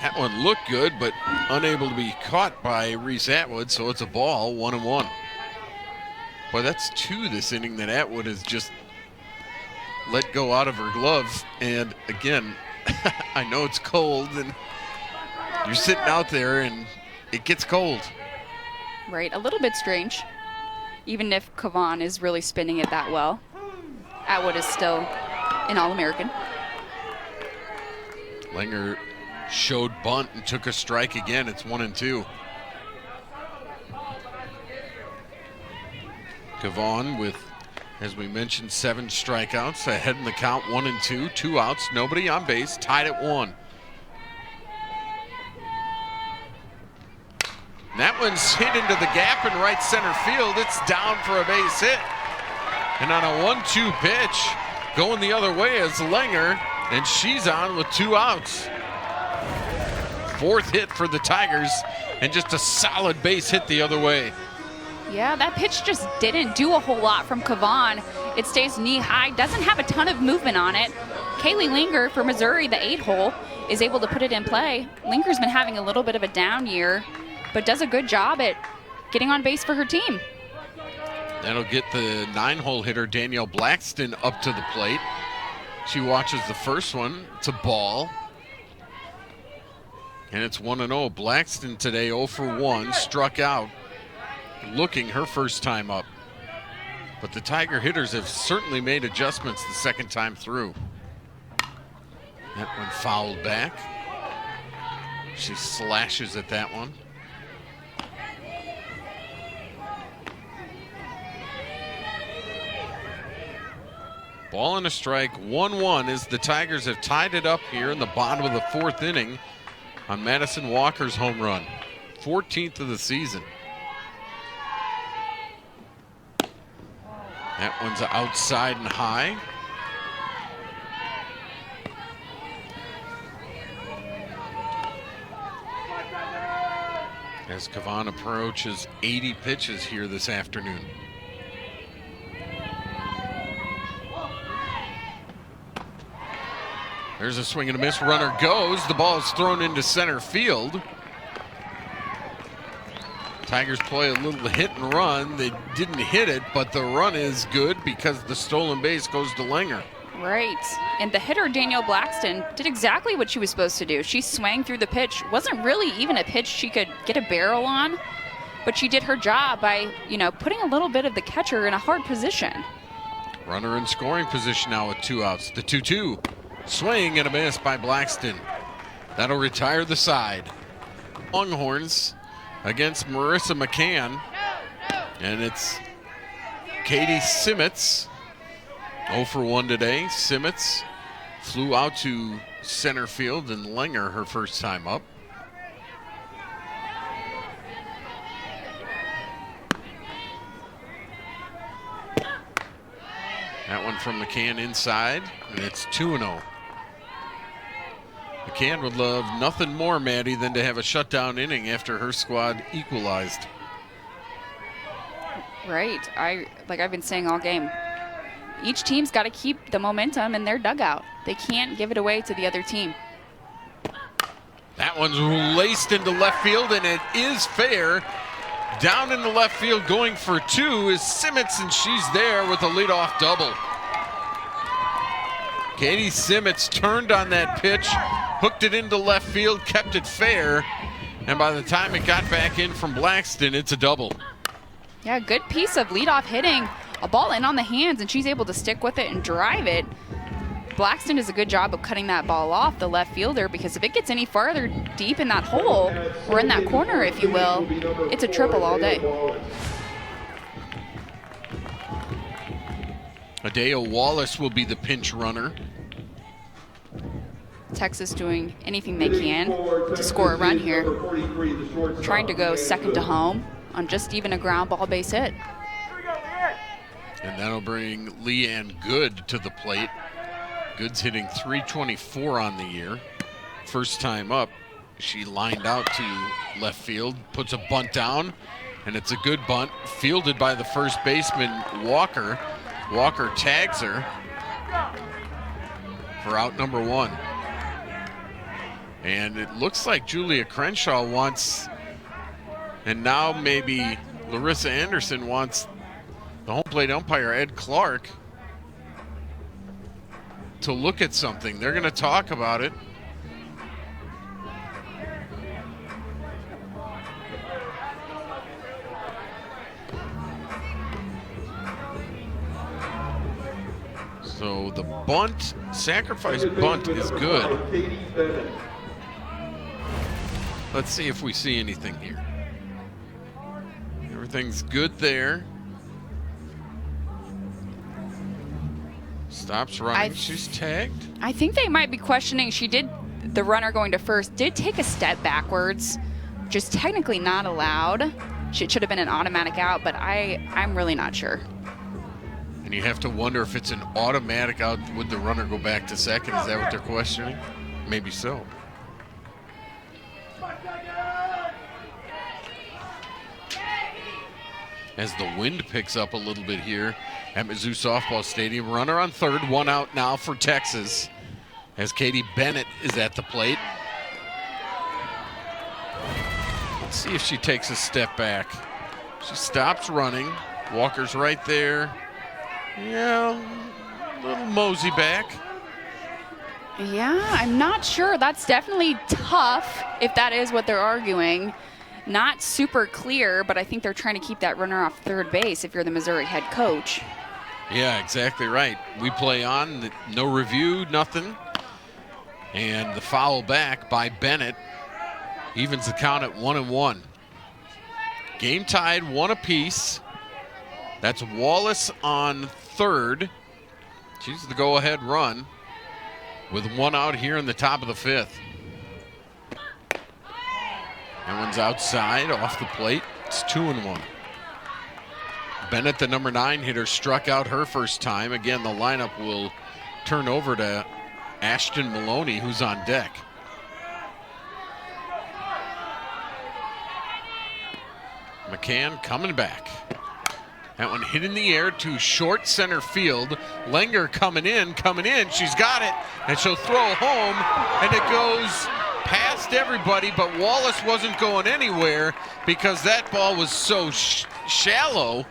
[SPEAKER 1] That one looked good, but unable to be caught by Reese Atwood, so it's a ball, 1-1. Boy, that's 2 this inning that Atwood has just let go out of her glove. And again, I know it's cold, and you're sitting out there, and it gets cold.
[SPEAKER 2] Right, a little bit strange. Even if Cavan is really spinning it that well, Atwood is still an All-American.
[SPEAKER 1] Langer showed bunt and took a strike again. It's 1-2. Cavan with, as we mentioned, 7 strikeouts, ahead in the count, 1-2, 2 outs, nobody on base, tied at 1. And that one's hit into the gap in right center field. It's down for a base hit. And on a 1-2 pitch, going the other way is Langer, and she's on with 2 outs. 4th hit for the Tigers, and just a solid base hit the other way.
[SPEAKER 2] Yeah, that pitch just didn't do a whole lot from Cavan. It stays knee high, doesn't have a ton of movement on it. Kaylee Langer for Missouri, the 8-hole, is able to put it in play. Langer's been having a little bit of a down year, but does a good job at getting on base for her team.
[SPEAKER 1] That'll get the 9-hole hitter Danielle Blackston up to the plate. She watches the first one. It's a ball. And it's 1-0. Blackston today 0 for 1, struck out, looking her first time up. But the Tiger hitters have certainly made adjustments the second time through. That one fouled back. She slashes at that one. Ball and a strike, 1-1 as the Tigers have tied it up here in the bottom of the 4th inning on Madison Walker's home run. 14th of the season. That one's outside and high. As Kavan approaches 80 pitches here this afternoon. There's a swing and a miss. Runner goes. The ball is thrown into center field. Tigers play a little hit and run. They didn't hit it, but the run is good because the stolen base goes to Langer.
[SPEAKER 2] Right. And the hitter, Danielle Blackston, did exactly what she was supposed to do. She swung through the pitch. Wasn't really even a pitch she could get a barrel on, but she did her job by, putting a little bit of the catcher in a hard position.
[SPEAKER 1] Runner in scoring position now with 2 outs. The 2-2. Swing and a miss by Blackston. That'll retire the side. Longhorns against Marissa McCann. And it's Katie Simmons. 0 for 1 today. Simmons flew out to center field, and Langer her first time up. That one from McCann inside, and it's 2-0. McCann would love nothing more, Maddie, than to have a shutdown inning after her squad equalized.
[SPEAKER 2] Right. Like I've been saying all game, each team's got to keep the momentum in their dugout. They can't give it away to the other team.
[SPEAKER 1] That one's laced into left field, and it is fair. Down in the left field going for 2 is Simmons, and she's there with a leadoff double. Katie Simmons turned on that pitch, hooked it into left field, kept it fair, and by the time it got back in from Blackston, it's a double.
[SPEAKER 2] Yeah, good piece of leadoff hitting. A ball in on the hands, and she's able to stick with it and drive it. Blackston does a good job of cutting that ball off the left fielder, because if it gets any farther deep in that hole, or in that corner, if you will, it's a triple all day.
[SPEAKER 1] Adeo Wallace will be the pinch runner.
[SPEAKER 2] Texas doing anything they can to score a run here. Trying to go second to home on just even a ground ball base hit.
[SPEAKER 1] And that'll bring Leanne Good to the plate. Good's hitting .324 on the year. First time up, she lined out to left field, puts a bunt down, and it's a good bunt, fielded by the first baseman, Walker. Walker tags her for out number 1. And it looks like Julia Crenshaw wants, and now maybe Larissa Anderson wants the home plate umpire, Ed Clark, to look at something. They're going to talk about it. So the bunt, sacrifice bunt is good. Let's see if we see anything here. Everything's good there. Stops running. She's tagged.
[SPEAKER 2] I think they might be questioning. She did, the runner going to first, did take a step backwards. Just technically not allowed. It should have been an automatic out, but I'm really not sure.
[SPEAKER 1] And you have to wonder if it's an automatic out, would the runner go back to second? Is that what they're questioning? Maybe so. As the wind picks up a little bit here at Mizzou Softball Stadium. Runner on third, 1 out now for Texas, as Katie Bennett is at the plate. Let's see if she takes a step back. She stops running, Walker's right there. Yeah, little mosey back.
[SPEAKER 2] Yeah, I'm not sure. That's definitely tough if that is what they're arguing. Not super clear, but I think they're trying to keep that runner off third base if you're the Missouri head coach.
[SPEAKER 1] Yeah, exactly right. We play on, no review, nothing. And the foul back by Bennett evens the count at 1-1. Game tied, 1 apiece. That's Wallace on third. She's the go-ahead run with 1 out here in the top of the 5th. That one's outside, off the plate. It's 2-1. Bennett, the number 9 hitter, struck out her first time. Again, the lineup will turn over to Ashton Maloney, who's on deck. McCann coming back. That one hit in the air to short center field. Langer coming in. She's got it, and she'll throw home, and it goes past everybody, but Wallace wasn't going anywhere because that ball was so shallow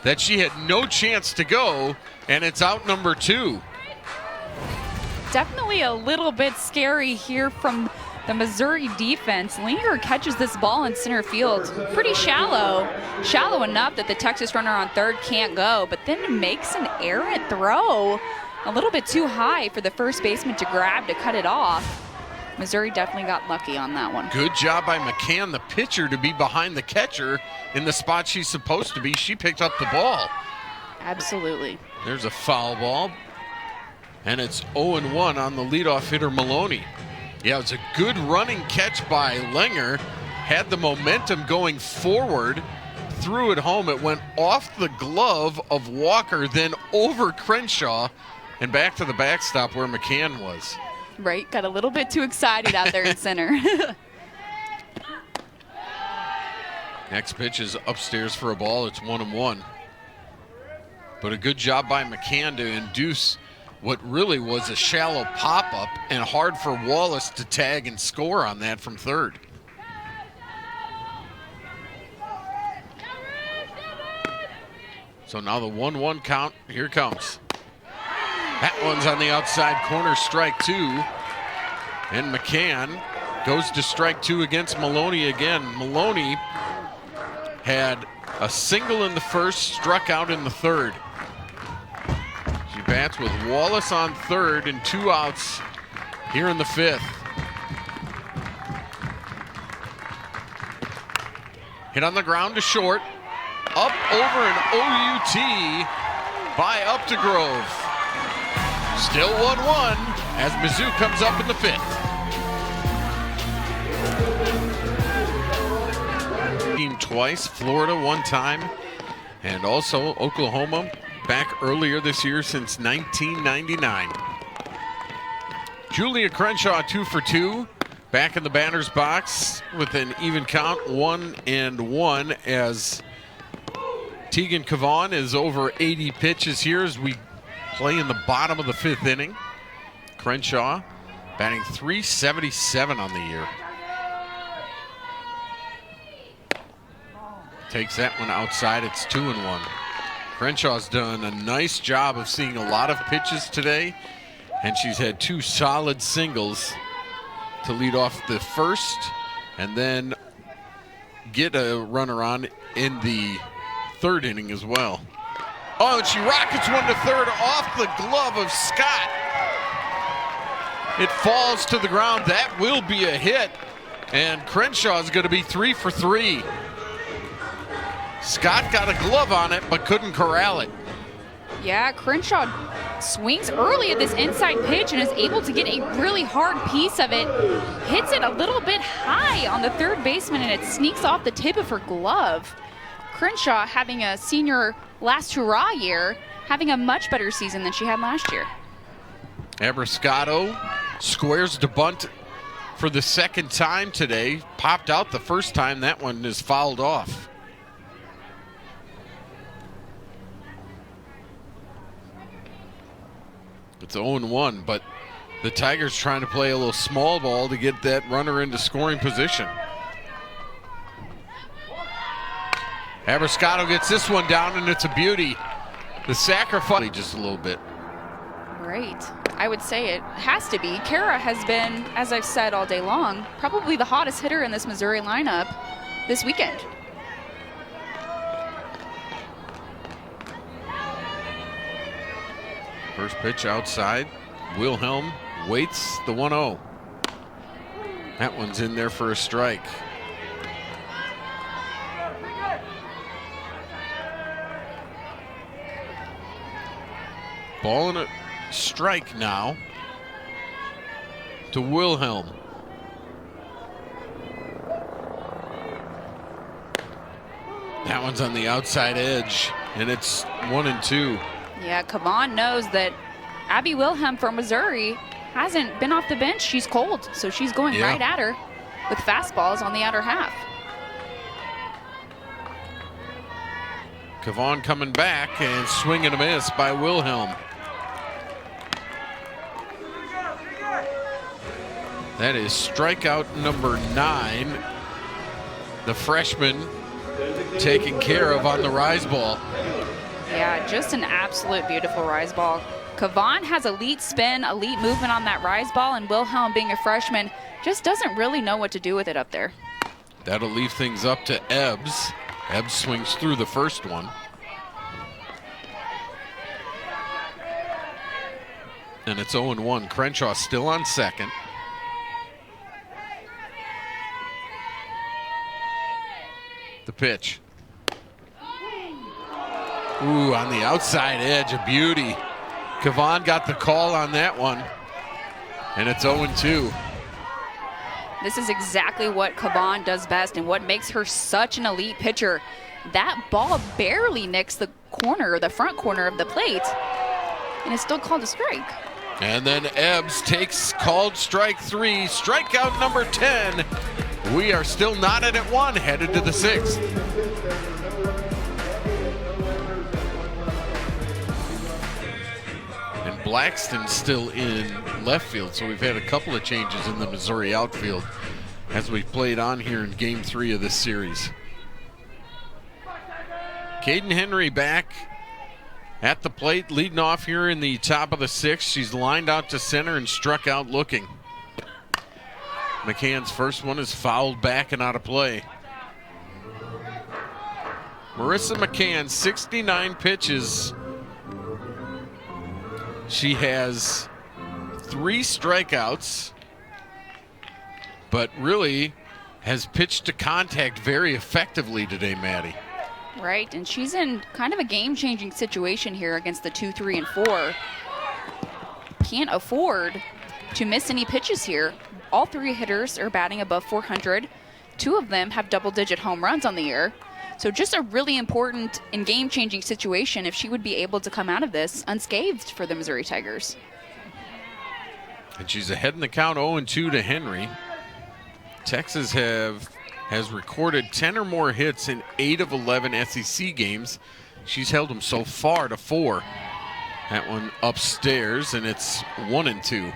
[SPEAKER 1] that she had no chance to go, and it's out number 2.
[SPEAKER 2] Definitely a little bit scary here from the Missouri defense. Langer catches this ball in center field pretty shallow enough that the Texas runner on third can't go, but then makes an errant throw a little bit too high for the first baseman to grab to cut it off. Missouri definitely got lucky on that one.
[SPEAKER 1] Good job by McCann, the pitcher, to be behind the catcher in the spot she's supposed to be. She picked up the ball.
[SPEAKER 2] Absolutely.
[SPEAKER 1] There's a foul ball, and it's 0-1 on the leadoff hitter Maloney. Yeah, it's a good running catch by Langer. Had the momentum going forward, threw it home. It went off the glove of Walker, then over Crenshaw, and back to the backstop where McCann was.
[SPEAKER 2] Right, got a little bit too excited out there in center.
[SPEAKER 1] Next pitch is upstairs for a ball. It's 1-1. But a good job by McCann to induce what really was a shallow pop-up, and hard for Wallace to tag and score on that from third. So now the 1-1 count, here comes. That one's on the outside corner, strike 2. And McCann goes to strike 2 against Maloney again. Maloney had a single in the first, struck out in the third. She bats with Wallace on third and 2 outs here in the 5th. Hit on the ground to short. Up over an OUT by Updegrove. Still 1-1 as Mizzou comes up in the 5th. Team twice, Florida one time, and also Oklahoma back earlier this year since 1999. Julia Crenshaw 2 for 2, back in the batter's box with an even count, 1-1, as Tegan Cavan is over 80 pitches here as we play in the bottom of the 5th inning. Crenshaw batting .377 on the year. Takes that one outside. It's 2-1. Crenshaw's done a nice job of seeing a lot of pitches today, and she's had 2 solid singles to lead off the first and then get a runner on in the 3rd inning as well. Oh, and she rockets one to third off the glove of Scott. It falls to the ground. That will be a hit, and Crenshaw is going to be 3 for 3. Scott got a glove on it, but couldn't corral it.
[SPEAKER 2] Yeah, Crenshaw swings early at this inside pitch and is able to get a really hard piece of it. Hits it a little bit high on the third baseman, and it sneaks off the tip of her glove. Crenshaw, having a senior last hurrah year, having a much better season than she had last year.
[SPEAKER 1] Abrascato squares to bunt for the 2nd time today. Popped out the first time. That one is fouled off. It's 0-1, but the Tigers trying to play a little small ball to get that runner into scoring position. Abiscato gets this one down, and it's a beauty. The sacrifice just a little bit.
[SPEAKER 2] Right. I would say it has to be. Kara has been, as I've said all day long, probably the hottest hitter in this Missouri lineup this weekend.
[SPEAKER 1] First pitch outside. Wilhelm waits the 1-0. That one's in there for a strike. Ball and a strike now to Wilhelm. That one's on the outside edge, and it's 1-2.
[SPEAKER 2] Yeah, Kavan knows that Abby Wilhelm from Missouri hasn't been off the bench. She's cold, so she's going right at her with fastballs on the outer half.
[SPEAKER 1] Kavan coming back and swing and a miss by Wilhelm. That is strikeout number 9. The freshman taken care of on the rise ball.
[SPEAKER 2] Yeah, just an absolute beautiful rise ball. Kavan has elite spin, elite movement on that rise ball, and Wilhelm, being a freshman, just doesn't really know what to do with it up there.
[SPEAKER 1] That'll leave things up to Ebbs. Ebbs swings through the first one. And it's 0-1. Crenshaw still on second. The pitch. Ooh, on the outside edge, a beauty. Kavan got the call on that one. And it's 0-2.
[SPEAKER 2] This is exactly what Kavan does best and what makes her such an elite pitcher. That ball barely nicks the corner, the front corner of the plate, and it's still called a strike.
[SPEAKER 1] And then Ebbs takes called strike 3, strikeout number 10. We are still knotted at 1, headed to the 6th. And Blackston still in left field, so we've had a couple of changes in the Missouri outfield as we played on here in game 3 of this series. Caden Henry back at the plate, leading off here in the top of the 6th. She's lined out to center and struck out looking. McCann's first one is fouled back and out of play. Marissa McCann, 69 pitches. She has 3 strikeouts, but really has pitched to contact very effectively today, Maddie.
[SPEAKER 2] Right, and she's in kind of a game-changing situation here against the 2, 3, and 4. Can't afford to miss any pitches here. All 3 hitters are batting above 400. 2 of them have double-digit home runs on the year. So just a really important and game-changing situation if she would be able to come out of this unscathed for the Missouri Tigers.
[SPEAKER 1] And she's ahead in the count, 0-2 to Henry. Texas has recorded 10 or more hits in 8 of 11 SEC games. She's held them so far to 4. That one upstairs, and it's 1-2.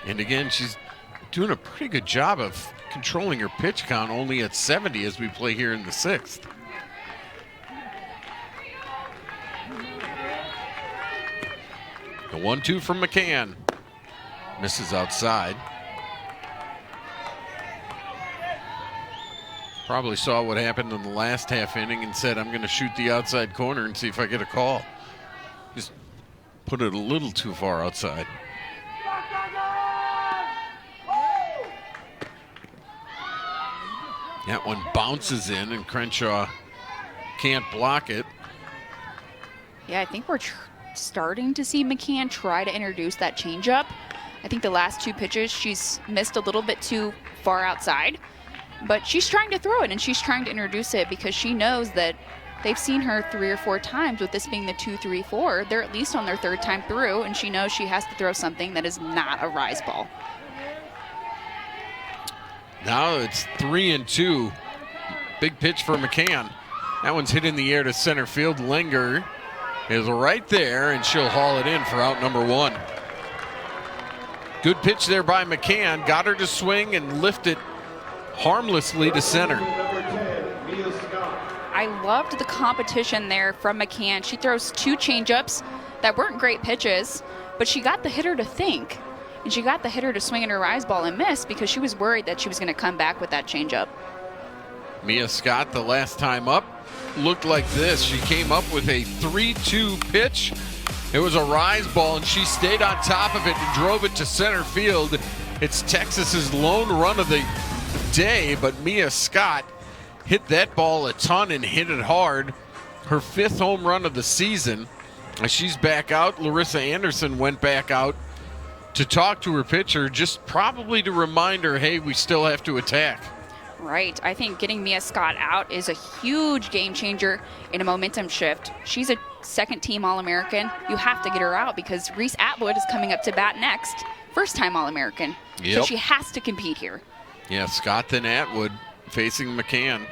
[SPEAKER 1] And again, she's doing a pretty good job of controlling her pitch count, only at 70 as we play here in the 6th. The 1-2 from McCann. Misses outside. Probably saw what happened in the last half inning and said, I'm going to shoot the outside corner and see if I get a call. Just put it a little too far outside. That one bounces in, and Crenshaw can't block it.
[SPEAKER 2] Yeah, I think we're starting to see McCann try to introduce that changeup. I think the last 2 pitches she's missed a little bit too far outside, but she's trying to throw it, and she's trying to introduce it because she knows that they've seen her 3 or 4 times, with this being the 2, 3, 4. They're at least on their 3rd time through, and she knows she has to throw something that is not a rise ball.
[SPEAKER 1] Now it's 3-2. Big pitch for McCann. That one's hit in the air to center field. Lenger is right there, and she'll haul it in for out number 1. Good pitch there by McCann. Got her to swing and lift it harmlessly to center.
[SPEAKER 3] Number 10, Mia Scott.
[SPEAKER 2] I loved the competition there from McCann. She throws 2 changeups that weren't great pitches, but she got the hitter to think. And she got the hitter to swing at her rise ball and miss because she was worried that she was going to come back with that changeup.
[SPEAKER 1] Mia Scott, the last time up, looked like this. She came up with a 3-2 pitch. It was a rise ball, and she stayed on top of it and drove it to center field. It's Texas's lone run of the day, but Mia Scott hit that ball a ton and hit it hard. Her 5th home run of the season. As she's back out, Larissa Anderson went back out to talk to her pitcher, just probably to remind her, hey, we still have to attack.
[SPEAKER 2] Right. I think getting Mia Scott out is a huge game changer in a momentum shift. She's a second-team All-American. You have to get her out because Reese Atwood is coming up to bat next. First-time All-American.
[SPEAKER 1] Yep.
[SPEAKER 2] So she has to compete here.
[SPEAKER 1] Yeah, Scott then Atwood facing McCann.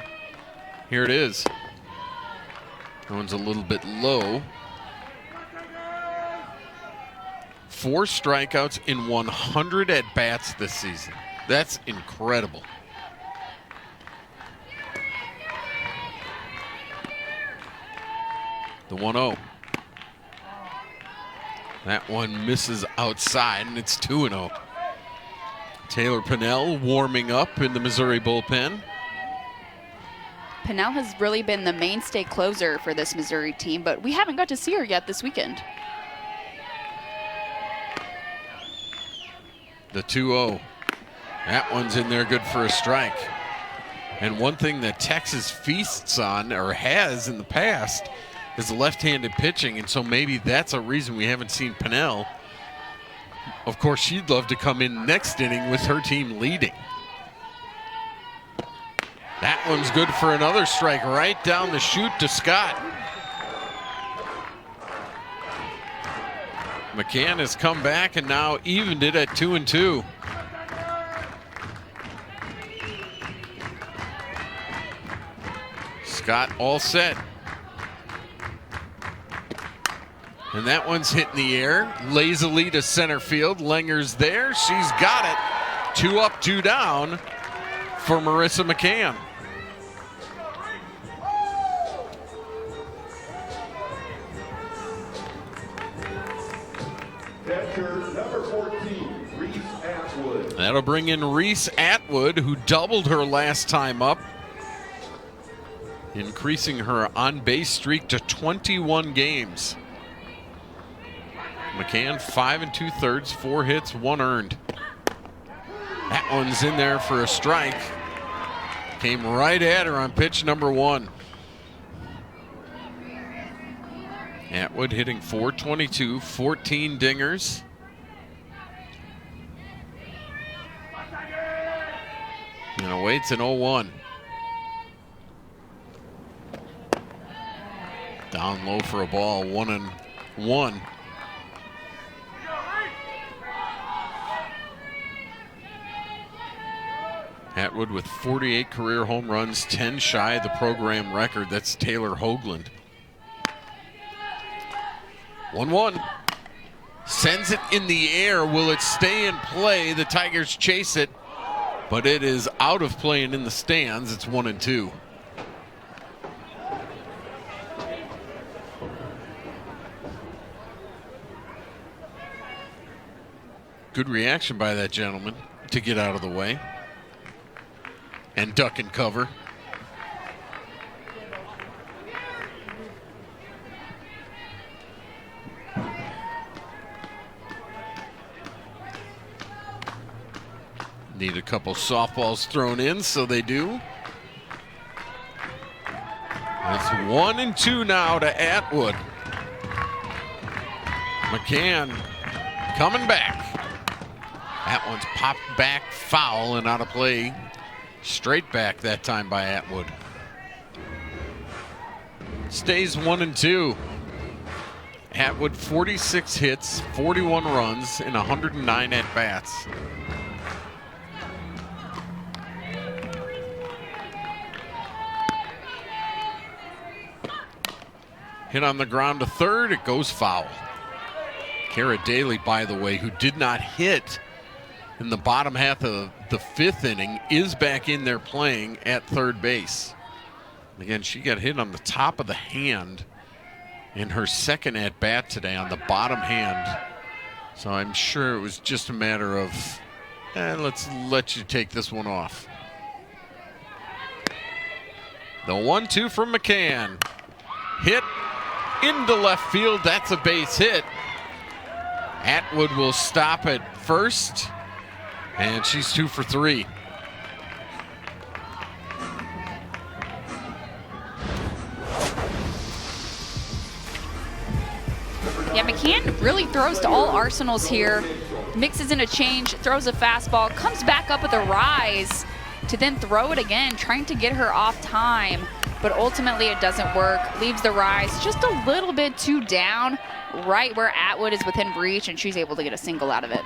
[SPEAKER 1] Here it is. That one's a little bit low. 4 strikeouts in 100 at-bats this season. That's incredible. The 1-0. That one misses outside, and it's 2-0. Taylor Pinnell warming up in the Missouri bullpen.
[SPEAKER 2] Pinnell has really been the mainstay closer for this Missouri team, but we haven't got to see her yet this weekend.
[SPEAKER 1] The 2-0. That one's in there, good for a strike. And one thing that Texas feasts on, or has in the past, is left-handed pitching, and so maybe that's a reason we haven't seen Pinnell. Of course, she'd love to come in next inning with her team leading. That one's good for another strike right down the chute to Scott. McCann has come back and now evened it at 2-2. Scott all set. And that one's hit in the air, lazily to center field. Lenger's there, she's got it. 2 up, 2 down for Marissa McCann.
[SPEAKER 3] Catcher number 14, Reese Atwood.
[SPEAKER 1] That'll bring in Reese Atwood, who doubled her last time up, increasing her on-base streak to 21 games. McCann 5 2/3, 4 hits, 1 earned. That one's in there for a strike. Came right at her on pitch number 1. Atwood hitting .422, 14 dingers. And awaits an 0-1. Down low for a ball, 1-1. Atwood with 48 career home runs, 10 shy of the program record. That's Taylor Hoagland. 1-1. Sends it in the air. Will it stay in play? The Tigers chase it, but it is out of play and in the stands. It's 1-2. Good reaction by that gentleman to get out of the way and duck and cover. Need a couple softballs thrown in, so they do. It's 1-2 now to Atwood. McCann coming back. That one's popped back foul and out of play. Straight back that time by Atwood. Stays 1-2. Atwood 46 hits, 41 runs, and 109 at-bats. Hit on the ground to third, it goes foul. Kara Daly, by the way, who did not hit in the bottom half of the 5th inning, is back in there playing at third base. Again, she got hit on the top of the hand in her second at-bat today on the bottom hand. So I'm sure it was just a matter of, let's let you take this one off. The 1-2 from McCann. Hit into left field. That's a base hit. Atwood will stop at first, and she's 2 for 3.
[SPEAKER 2] Yeah, McCann really throws to all arsenals here. Mixes in a change, throws a fastball, comes back up with a rise to then throw it again, trying to get her off time. But ultimately it doesn't work. Leaves the rise just a little bit too down, right where Atwood is within reach, and she's able to get a single out of it.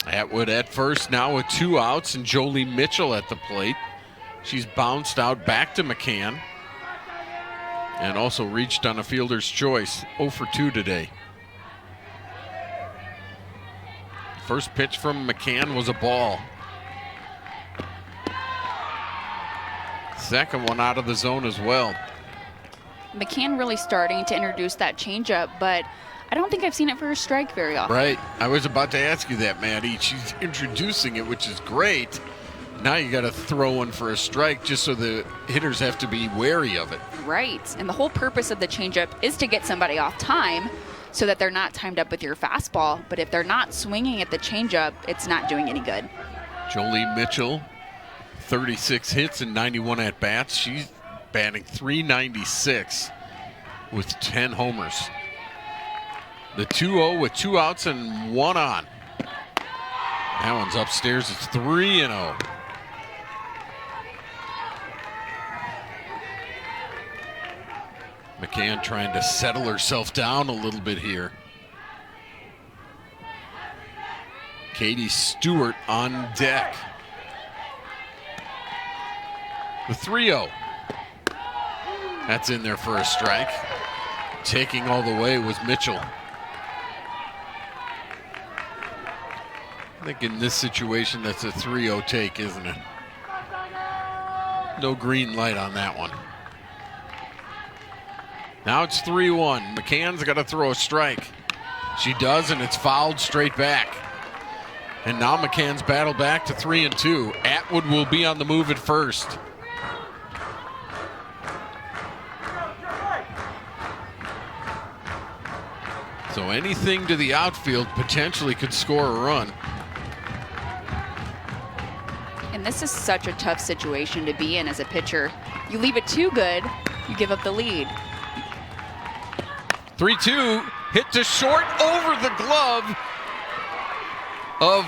[SPEAKER 1] Atwood at first now with 2 outs, and Jolie Mitchell at the plate. She's bounced out back to McCann. And also reached on a fielder's choice. 0 for 2 today. First pitch from McCann was a ball. Second one out of the zone as well.
[SPEAKER 2] McCann really starting to introduce that changeup, but I don't think I've seen it for a strike very often.
[SPEAKER 1] Right. I was about to ask you that, Maddie. She's introducing it, which is great. Now you got to throw one for a strike just so the hitters have to be wary of it.
[SPEAKER 2] Right. And the whole purpose of the changeup is to get somebody off time so that they're not timed up with your fastball. But if they're not swinging at the changeup, it's not doing any good.
[SPEAKER 1] Jolie Mitchell, 36 hits and 91 at-bats. She's batting .396 with 10 homers. The 2-0 with 2 outs and 1 on. That one's upstairs. It's 3-0. McCann trying to settle herself down a little bit here. Katie Stewart on deck. The 3-0. That's in there for a strike. Taking all the way was Mitchell. I think in this situation, that's a 3-0 take, isn't it? No green light on that one. Now it's 3-1. McCann's got to throw a strike. She does, and it's fouled straight back. And now McCann's battled back to 3-2. Atwood will be on the move at first. So anything to the outfield potentially could score a run.
[SPEAKER 2] And this is such a tough situation to be in as a pitcher. You leave it too good, you give up the lead.
[SPEAKER 1] 3-2, hit to short over the glove of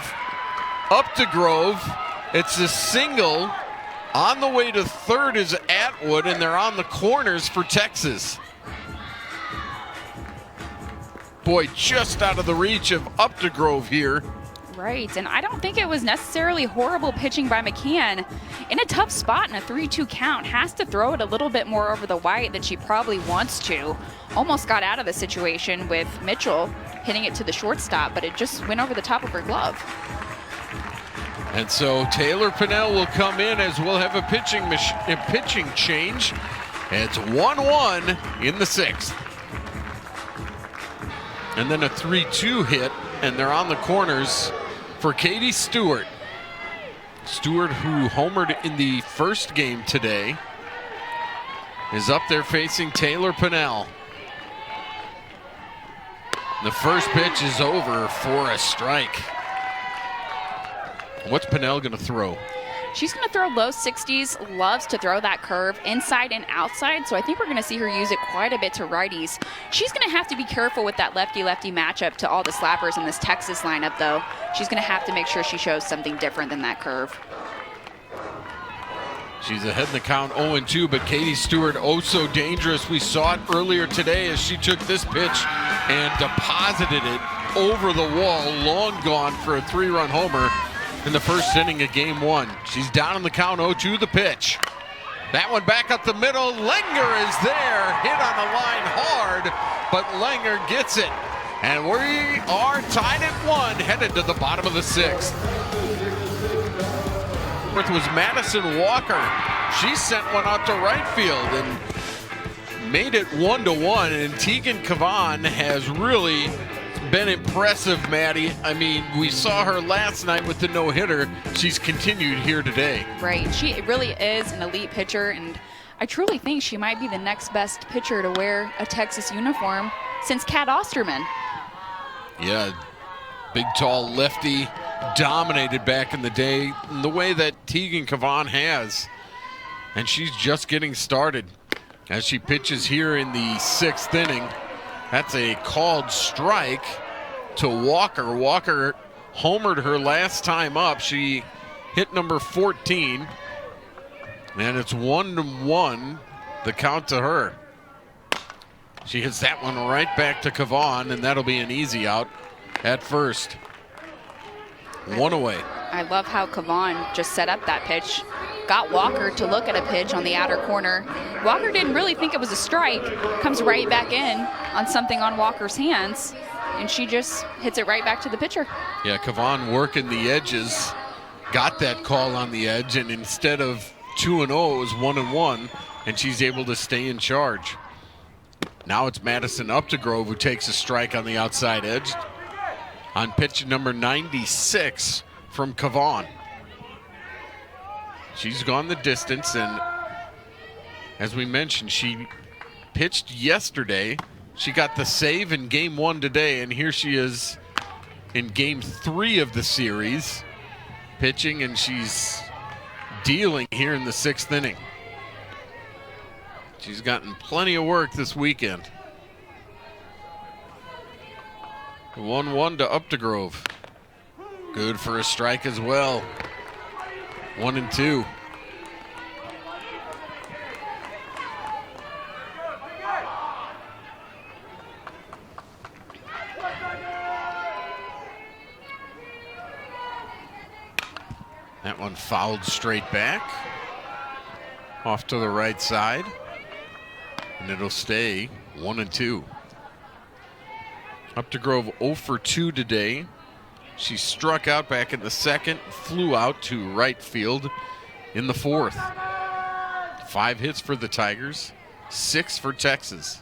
[SPEAKER 1] Updegrove. It's a single. On the way to third is Atwood, and they're on the corners for Texas. Boy, just out of the reach of Updegrove here.
[SPEAKER 2] Right, and I don't think it was necessarily horrible pitching by McCann. In a tough spot in a 3-2 count, has to throw it a little bit more over the white than she probably wants to. Almost got out of the situation with Mitchell hitting it to the shortstop, but it just went over the top of her glove.
[SPEAKER 1] And so Taylor Pinnell will come in as we'll have a pitching change. It's 1-1 in the 6th. And then a 3-2 hit, and they're on the corners for Katie Stewart. Stewart, who homered in the first game today, is up there facing Taylor Pinnell. The first pitch is over for a strike. What's Pinnell going to throw?
[SPEAKER 2] She's going to throw low 60s, loves to throw that curve inside and outside, so I think we're going to see her use it quite a bit to righties. She's going to have to be careful with that lefty-lefty matchup to all the slappers in this Texas lineup, though. She's going to have to make sure she shows something different than that curve.
[SPEAKER 1] She's ahead in the count 0-2, but Katie Stewart, oh so dangerous. We saw it earlier today as she took this pitch and deposited it over the wall, long gone for a 3-run homer in the first inning of game 1. She's down in the count 0-2, the pitch. That one back up the middle. Langer is there, hit on the line hard, but Langer gets it. And we are tied at 1, headed to the bottom of the 6th. Fourth was Madison Walker She sent one out to right field and made it 1-1. And Tegan Cavan has really been impressive, Maddie. I mean, we saw her last night with the no-hitter. She's continued here today.
[SPEAKER 2] Right. She really is an elite pitcher, and I truly think she might be the next best pitcher to wear a Texas uniform since Kat Osterman.
[SPEAKER 1] Yeah, big, tall lefty, dominated back in the day in the way that Tegan Cavan has. And she's just getting started as she pitches here in the 6th inning. That's a called strike to Walker. Walker homered her last time up. She hit number 14. And it's 1-1, the count to her. She hits that one right back to Cavan, and that'll be an easy out at first. One away.
[SPEAKER 2] I love how Cavan just set up that pitch. Got Walker to look at a pitch on the outer corner. Walker didn't really think it was a strike. Comes right back in on something on Walker's hands, and she just hits it right back to the pitcher.
[SPEAKER 1] Yeah, Cavan working the edges. Got that call on the edge, and instead of 2-0, it was 1-1, and she's able to stay in charge. Now it's Madison Updegrove who takes a strike on the outside edge on pitch number 96 from Cavan. She's gone the distance, and as we mentioned, she pitched yesterday. She got the save in game 1 today, and here she is in game 3 of the series, pitching, and she's dealing here in the 6th inning. She's gotten plenty of work this weekend. 1-1 to Updegrove. Good for a strike as well. 1-2. That one fouled straight back. Off to the right side. And it'll stay 1-2. Updegrove 0 for 2 today. She struck out back in the 2nd, flew out to right field in the 4th. 5 hits for the Tigers, 6 for Texas.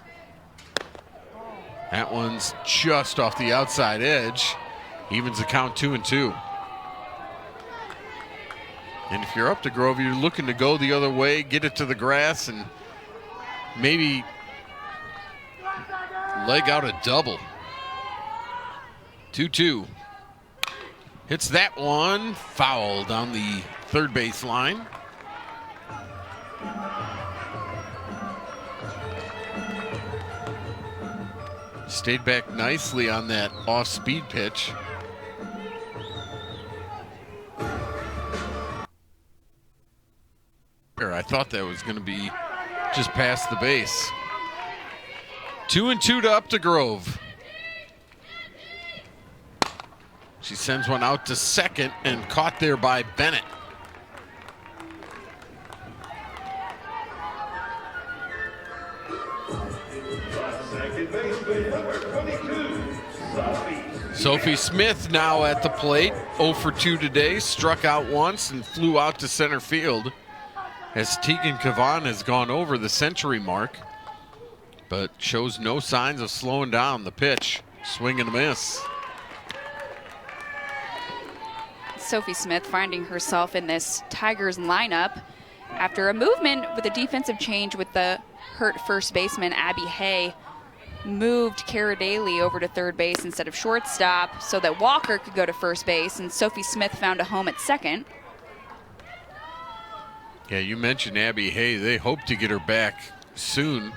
[SPEAKER 1] That one's just off the outside edge. Evens the count 2-2. And if you're Updegrove, you're looking to go the other way, get it to the grass, and maybe leg out a double. 2-2. Hits that one, foul down the 3rd base line. Stayed back nicely on that off-speed pitch. I thought that was going to be just past the base. 2-2 to Updegrove. She sends one out to 2nd and caught there by Bennett.
[SPEAKER 3] Second baseman, number 22,
[SPEAKER 1] Sophie Smith now at the plate. 0 for 2 today. Struck out once and flew out to center field as Tegan Cavan has gone over the century mark, but shows no signs of slowing down. The pitch, swing and a miss.
[SPEAKER 2] Sophie Smith finding herself in this Tigers lineup after a movement with a defensive change with the hurt first baseman Abby Hay moved Cara Daly over to 3rd base instead of shortstop so that Walker could go to 1st base, and Sophie Smith found a home at 2nd.
[SPEAKER 1] Yeah, you mentioned Abby Hay. They hope to get her back soon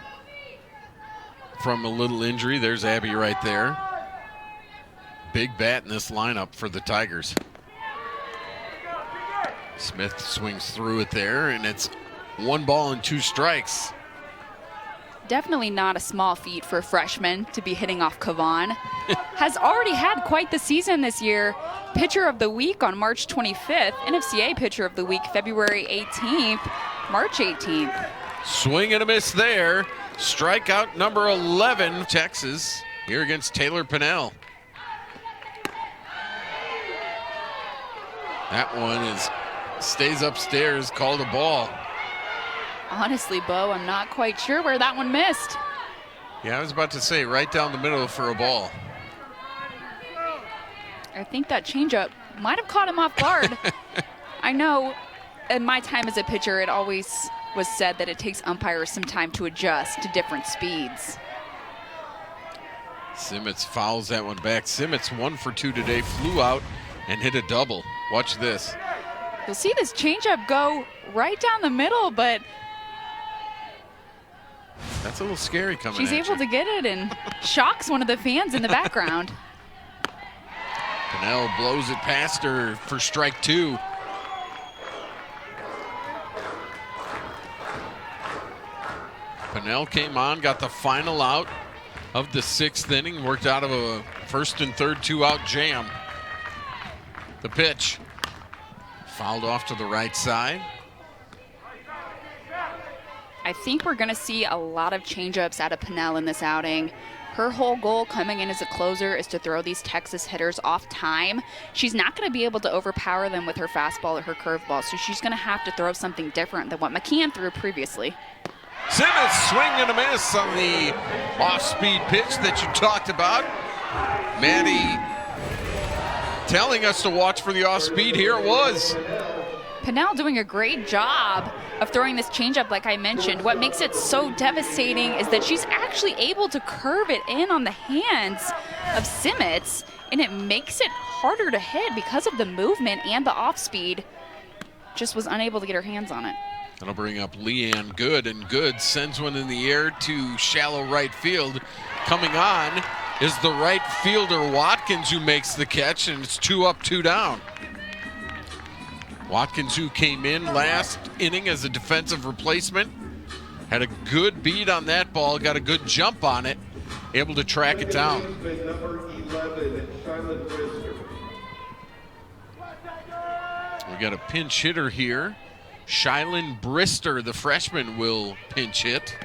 [SPEAKER 1] from a little injury. There's Abby right there. Big bat in this lineup for the Tigers. Smith swings through it there, and it's 1 ball and 2 strikes.
[SPEAKER 2] Definitely not a small feat for a freshman to be hitting off Cavan. Has already had quite the season this year. Pitcher of the Week on March 25th. NFCA Pitcher of the Week February 18th. March 18th.
[SPEAKER 1] Swing and a miss there. Strikeout number 11, Texas, here against Taylor Pinnell. That one stays upstairs, called a ball.
[SPEAKER 2] Honestly, Bo, I'm not quite sure where that one missed.
[SPEAKER 1] Yeah, I was about to say right down the middle for a ball.
[SPEAKER 2] I think that changeup might have caught him off guard. I know in my time as a pitcher, it always was said that it takes umpires some time to adjust to different speeds.
[SPEAKER 1] Simmons fouls that one back. Simmons 1 for 2 today, flew out and hit a double. Watch this.
[SPEAKER 2] You'll see this changeup go right down the middle, but
[SPEAKER 1] that's a little scary coming
[SPEAKER 2] she's able to get it and shocks one of the fans in the background.
[SPEAKER 1] Pennell blows it past her for strike 2. Pennell came on, got the final out of the 6th inning, worked out of a 1st and 3rd 2-out jam. The pitch fouled off to the right side.
[SPEAKER 2] I think we're going to see a lot of changeups out of Pennell in this outing. Her whole goal coming in as a closer is to throw these Texas hitters off time. She's not going to be able to overpower them with her fastball or her curveball, so she's going to have to throw something different than what McCann threw previously.
[SPEAKER 1] Simmons swing and a miss on the off-speed pitch that you talked about. Maddie telling us to watch for the off-speed. Here it was.
[SPEAKER 2] Pennell doing a great job of throwing this changeup like I mentioned. What makes it so devastating is that she's actually able to curve it in on the hands of Simmons, and it makes it harder to hit because of the movement and the off-speed. Just was unable to get her hands on it.
[SPEAKER 1] That'll bring up Leanne Good, and Good sends one in the air to shallow right field. Coming on is the right fielder Watkins, who makes the catch, and it's 2 up, 2 down. Watkins, who came in last inning as a defensive replacement, had a good beat on that ball, got a good jump on it, able to track it down.
[SPEAKER 3] Number 11, Charlotte Brister.
[SPEAKER 1] We got a pinch hitter here. Shylin Brister, the freshman, will pinch hit.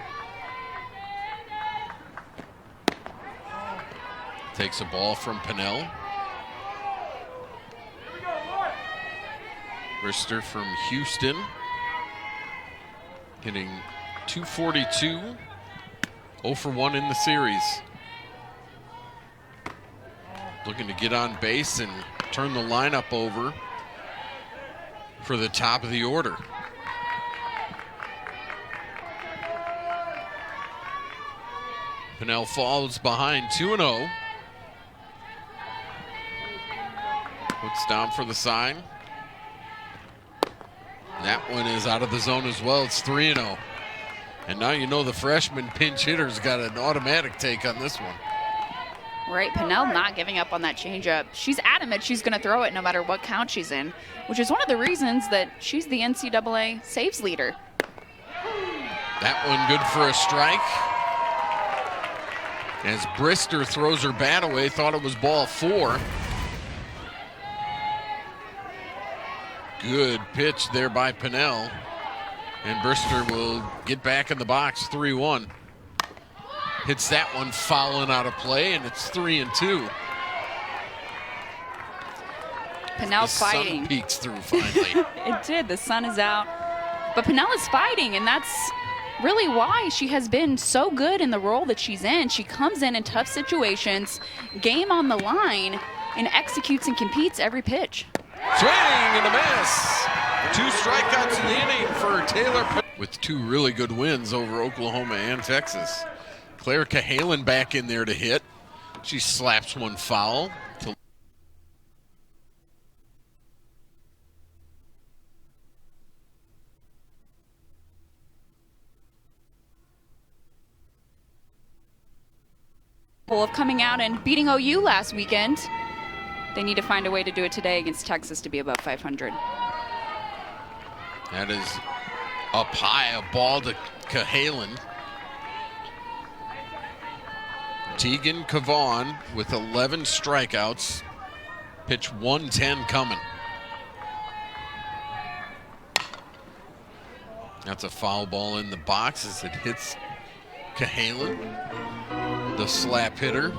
[SPEAKER 1] Takes a ball from Pennell. Brister from Houston, hitting .242, 0 for 1 in the series. Looking to get on base and turn the lineup over for the top of the order. Pennell falls behind 2-0. Looks down for the sign. That one is out of the zone as well. It's 3-0. And now you know the freshman pinch hitter's got an automatic take on this one.
[SPEAKER 2] Right, Pennell not giving up on that changeup. She's adamant she's going to throw it no matter what count she's in, which is one of the reasons that she's the NCAA saves leader.
[SPEAKER 1] That one good for a strike. As Brister throws her bat away, thought it was ball 4. Good pitch there by Pennell. And Brister will get back in the box, 3-1. Hits that one fouling out of play, and it's 3-2.
[SPEAKER 2] Pennell's fighting.
[SPEAKER 1] The sun peeks through finally.
[SPEAKER 2] It did. The sun is out. But Pennell is fighting, and that's really why she has been so good in the role that she's in. She comes in tough situations, game on the line, and executes and competes every pitch.
[SPEAKER 1] Swing and a miss. 2 strikeouts in the inning for Taylor. With 2 really good wins over Oklahoma and Texas. Claire Cahalan back in there to hit. She slaps one foul.
[SPEAKER 2] Of coming out and beating OU last weekend. They need to find a way to do it today against Texas to be above 500.
[SPEAKER 1] That is up high, a ball to Cahalan. Tegan Cavan with 11 strikeouts. Pitch 110 coming. That's a foul ball in the box as it hits Cahalan, the slap hitter.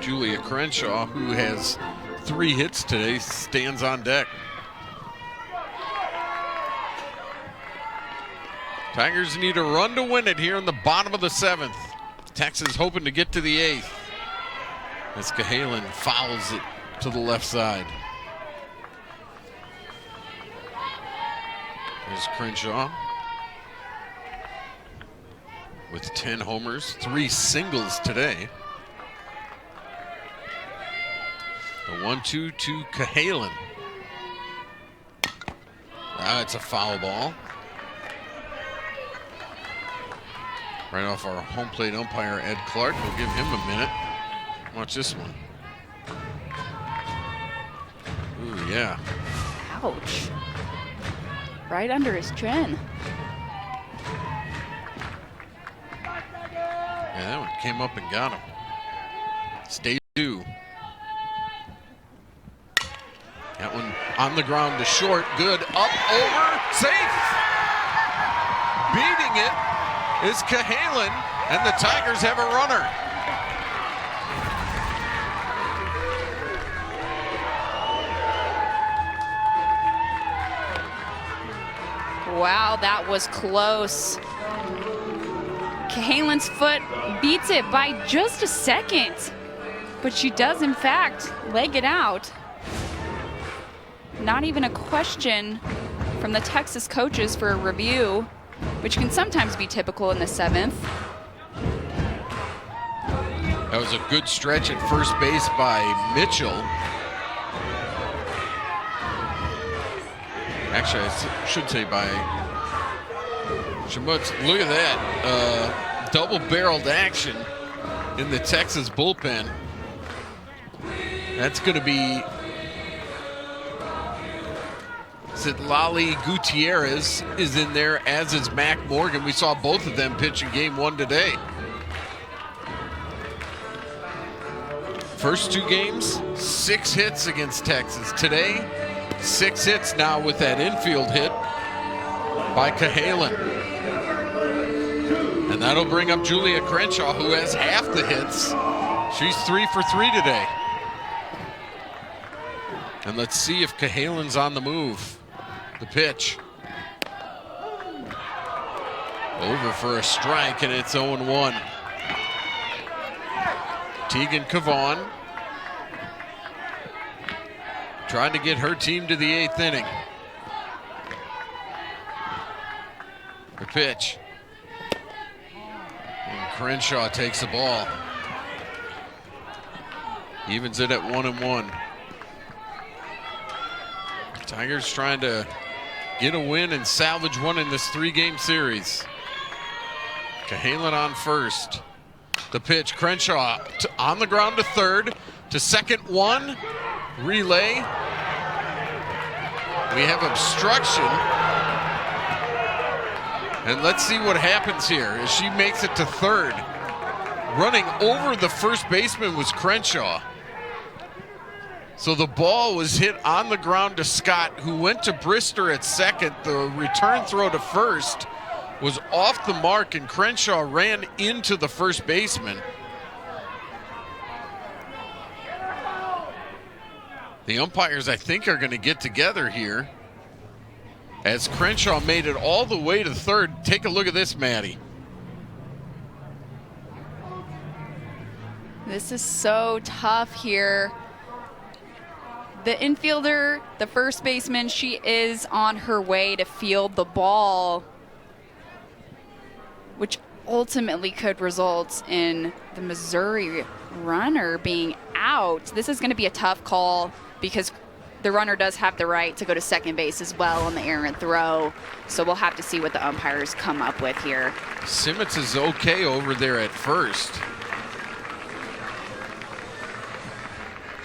[SPEAKER 1] Julia Crenshaw, who has 3 hits today, stands on deck. Tigers need a run to win it here in the bottom of the 7th. Texas hoping to get to the 8th. As Cahalan fouls it to the left side. There's Crenshaw with 10 homers, 3 singles today. The 1-2 to Cahalan. It's a foul ball. Right off our home plate umpire, Ed Clark. We'll give him a minute. Watch this one. Ooh, yeah.
[SPEAKER 2] Ouch. Right under his chin.
[SPEAKER 1] Yeah, that one came up and got him. Stay 2. That one on the ground to short. Good. Up, over, safe. Beating it is Cahalan, and the Tigers have a runner.
[SPEAKER 2] Wow, that was close. Cahalan's foot beats it by just a second, but she does in fact leg it out. Not even a question from the Texas coaches for a review, which can sometimes be typical in the 7th.
[SPEAKER 1] That was a good stretch at first base by Mitchell. Actually, I should say by Schmutz. Look at that. Double-barreled action in the Texas bullpen. That's going to be Lali Gutierrez is in there, as is Mac Morgan. We saw both of them pitch in game 1 today. First 2 games, 6 hits against Texas. Today, 6 hits now with that infield hit by Cahalan. And that'll bring up Julia Crenshaw, who has half the hits. She's 3 for 3 today. And let's see if Cahalan's on the move. The pitch. Over for a strike, and it's 0-1. Tegan Cavan trying to get her team to the 8th inning. The pitch. And Crenshaw takes the ball. Evens it at 1-1. Tigers trying to get a win and salvage one in this 3-game series. Cahalan on first. The pitch, Crenshaw on the ground to third, to second 1, relay. We have obstruction. And let's see what happens here as she makes it to third. Running over the first baseman was Crenshaw. So the ball was hit on the ground to Scott, who went to Brister at second. The return throw to first was off the mark, and Crenshaw ran into the first baseman. The umpires, I think, are going to get together here as Crenshaw made it all the way to third. Take a look at this, Maddie.
[SPEAKER 2] This is so tough here. The infielder, the first baseman, she is on her way to field the ball, which ultimately could result in the Missouri runner being out. This is going to be a tough call because the runner does have the right to go to second base as well on the errant throw. So we'll have to see what the umpires come up with here.
[SPEAKER 1] Simmons is okay over there at first.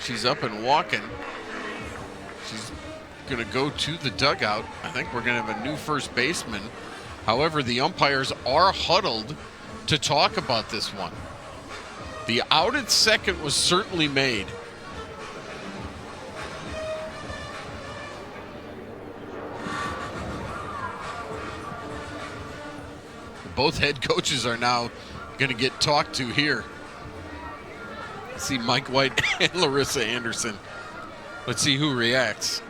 [SPEAKER 1] She's up and walking. She's going to go to the dugout. I think we're going to have a new first baseman. However, the umpires are huddled to talk about this one. The out at second was certainly made. Both head coaches are now going to get talked to here. See Mike White and Larissa Anderson. Let's see who reacts.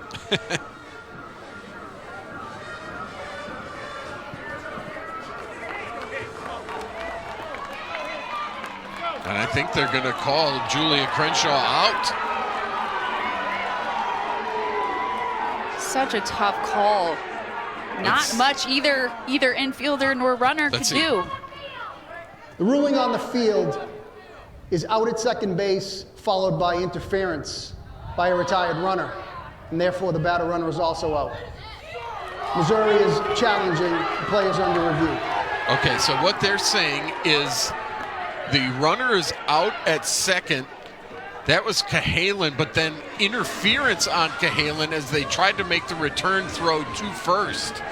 [SPEAKER 1] And I think they're going to call Julia Crenshaw out.
[SPEAKER 2] Such a tough call. Not much either infielder nor runner could do.
[SPEAKER 4] The ruling on the field is out at second base, followed by interference by a retired runner, and therefore the batter runner is also out. Missouri is challenging the players under review.
[SPEAKER 1] Okay, so what they're saying is the runner is out at second. That was Cahalan, but then interference on Cahalan as they tried to make the return throw to first.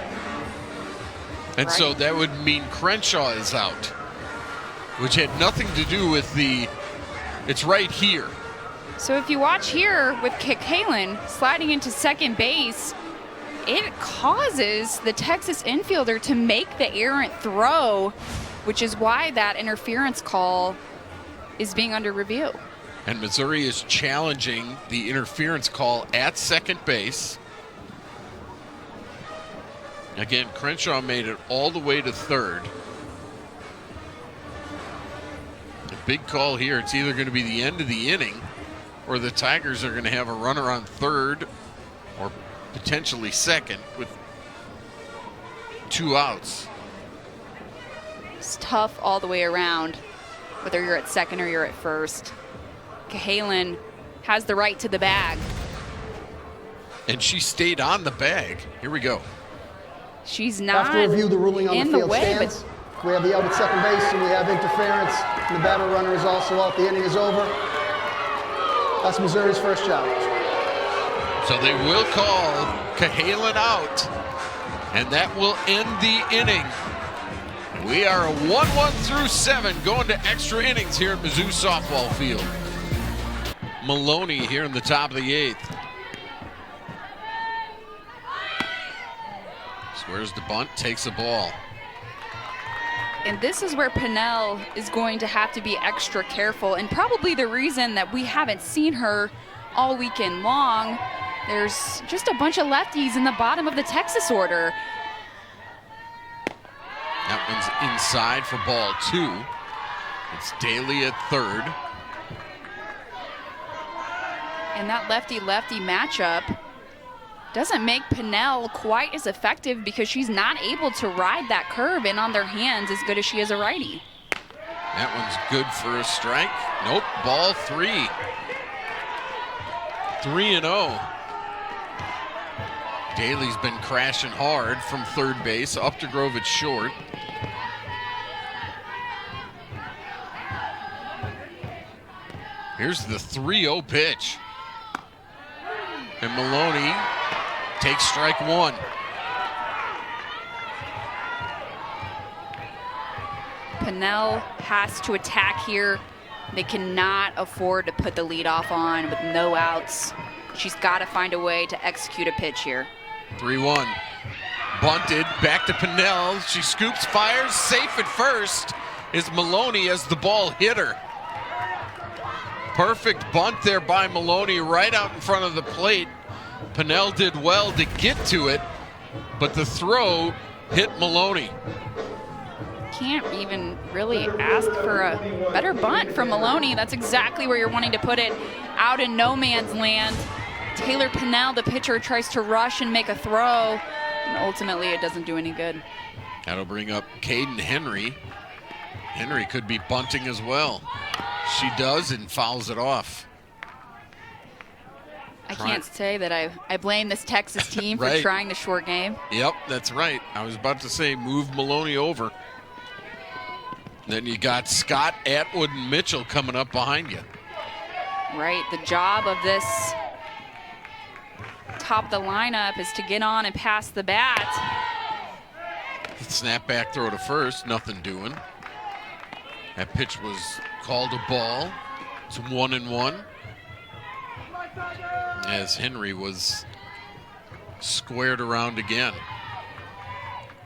[SPEAKER 1] And so that would mean Crenshaw is out, which had nothing to do with it's right here.
[SPEAKER 2] So if you watch here with Cahalan sliding into second base, it causes the Texas infielder to make the errant throw, which is why that interference call is being under review.
[SPEAKER 1] And Missouri is challenging the interference call at second base. Again, Crenshaw made it all the way to third. The big call here, it's either going to be the end of the inning or the Tigers are going to have a runner on third or potentially second with 2 outs.
[SPEAKER 2] It's tough all the way around, whether you're at second or you're at first. Cahalan has the right to the bag.
[SPEAKER 1] And she stayed on the bag. Here we go.
[SPEAKER 2] She's not
[SPEAKER 4] After review, the ruling on
[SPEAKER 2] in
[SPEAKER 4] the field
[SPEAKER 2] way,
[SPEAKER 4] stands. We have the out at second base, and we have interference. And the batter runner is also out. The inning is over. That's Missouri's first challenge.
[SPEAKER 1] So they will call Cahalan out, and that will end the inning. We are a 1-1 through 7 going to extra innings here at Mizzou softball field. Maloney here in the top of the 8th. Squares the bunt, takes the ball.
[SPEAKER 2] And this is where Pennell is going to have to be extra careful, and probably the reason that we haven't seen her all weekend long. There's just a bunch of lefties in the bottom of the Texas order.
[SPEAKER 1] That one's inside for ball 2. It's Daly at third.
[SPEAKER 2] And that lefty-lefty matchup doesn't make Pennell quite as effective because she's not able to ride that curve in on their hands as good as she is a righty.
[SPEAKER 1] That one's good for a strike. Nope, ball 3. 3-0. Daly's been crashing hard from third base. Updegrove at short. Here's the 3-0 pitch. And Maloney takes strike 1.
[SPEAKER 2] Pennell has to attack here. They cannot afford to put the lead off on with no outs. She's got to find a way to execute a pitch here.
[SPEAKER 1] 3-1. Bunted, back to Pennell. She scoops, fires, safe at first is Maloney as the ball hit her. Perfect bunt there by Maloney right out in front of the plate. Pennell did well to get to it, but the throw hit Maloney.
[SPEAKER 2] Can't even really ask for a better bunt from Maloney. That's exactly where you're wanting to put it, out in no man's land. Taylor Pennell, the pitcher, tries to rush and make a throw, and ultimately it doesn't do any good.
[SPEAKER 1] That'll bring up Caden Henry. Henry could be bunting as well. She does and fouls it off.
[SPEAKER 2] I can't say that I blame this Texas team for
[SPEAKER 1] Right.
[SPEAKER 2] trying the short game.
[SPEAKER 1] Yep, that's right. I was about to say move Maloney over. Then you got Scott, Atwood, and Mitchell coming up behind you.
[SPEAKER 2] Right, the job of this top of the lineup is to get on and pass the bat.
[SPEAKER 1] Snap back throw to first, nothing doing. That pitch was called a ball. It's 1-1. As Henry was squared around again.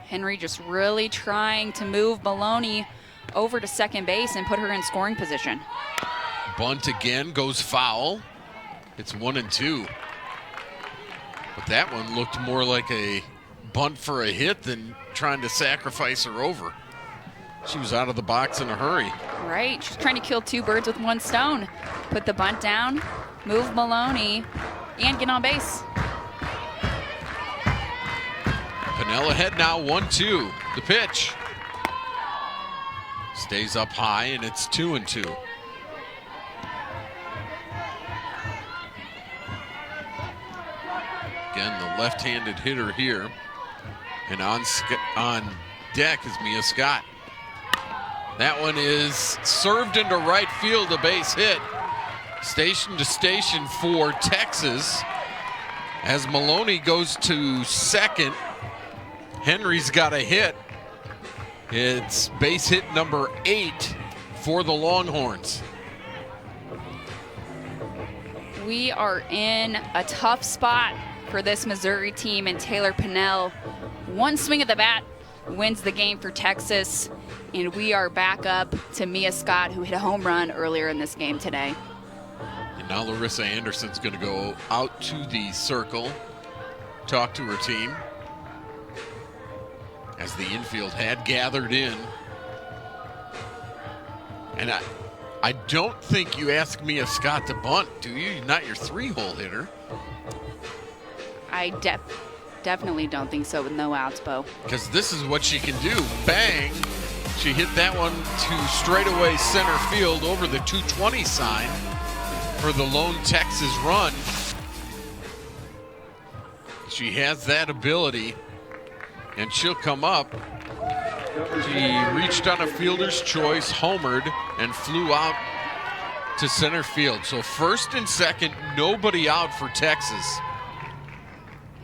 [SPEAKER 2] Henry just really trying to move Maloney over to second base and put her in scoring position.
[SPEAKER 1] Bunt again, goes foul. It's 1-2. But that one looked more like a bunt for a hit than trying to sacrifice her over. She was out of the box in a hurry.
[SPEAKER 2] Right, she's trying to kill two birds with one stone. Put the bunt down, move Maloney, and get on base.
[SPEAKER 1] Pennell ahead now, 1-2. The pitch. Stays up high, and it's 2-2. Again, the left-handed hitter here. And on deck is Mia Scott. That one is served into right field, a base hit. Station to station for Texas. As Maloney goes to second, Henry's got a hit. It's base hit number 8 for the Longhorns.
[SPEAKER 2] We are in a tough spot for this Missouri team, and Taylor Pennell, one swing of the bat, wins the game for Texas. And we are back up to Mia Scott, who hit a home run earlier in this game today.
[SPEAKER 1] And now Larissa Anderson's going to go out to the circle, talk to her team, as the infield had gathered in. And I don't think you ask Mia Scott to bunt, do you? Not your 3-hole hitter.
[SPEAKER 2] I definitely don't think so with no outs, Bo.
[SPEAKER 1] Because this is what she can do. Bang! She hit that one to straightaway center field over the 220 sign for the lone Texas run. She has that ability, and she'll come up. She reached on a fielder's choice, homered, and flew out to center field. So first and second, nobody out for Texas.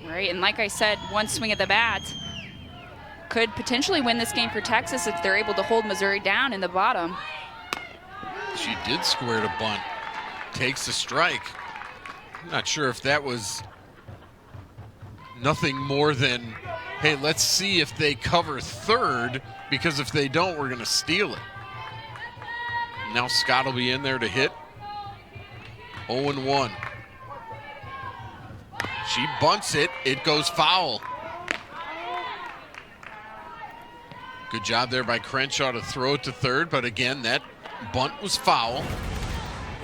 [SPEAKER 2] Right, and like I said, one swing of the bat could potentially win this game for Texas if they're able to hold Missouri down in the bottom.
[SPEAKER 1] She did square to bunt. Takes a strike. I'm not sure if that was nothing more than, hey, let's see if they cover third, because if they don't, we're going to steal it. Now Scott will be in there to hit. 0-1. She bunts it. It goes foul. Good job there by Crenshaw to throw it to third, but again, that bunt was foul.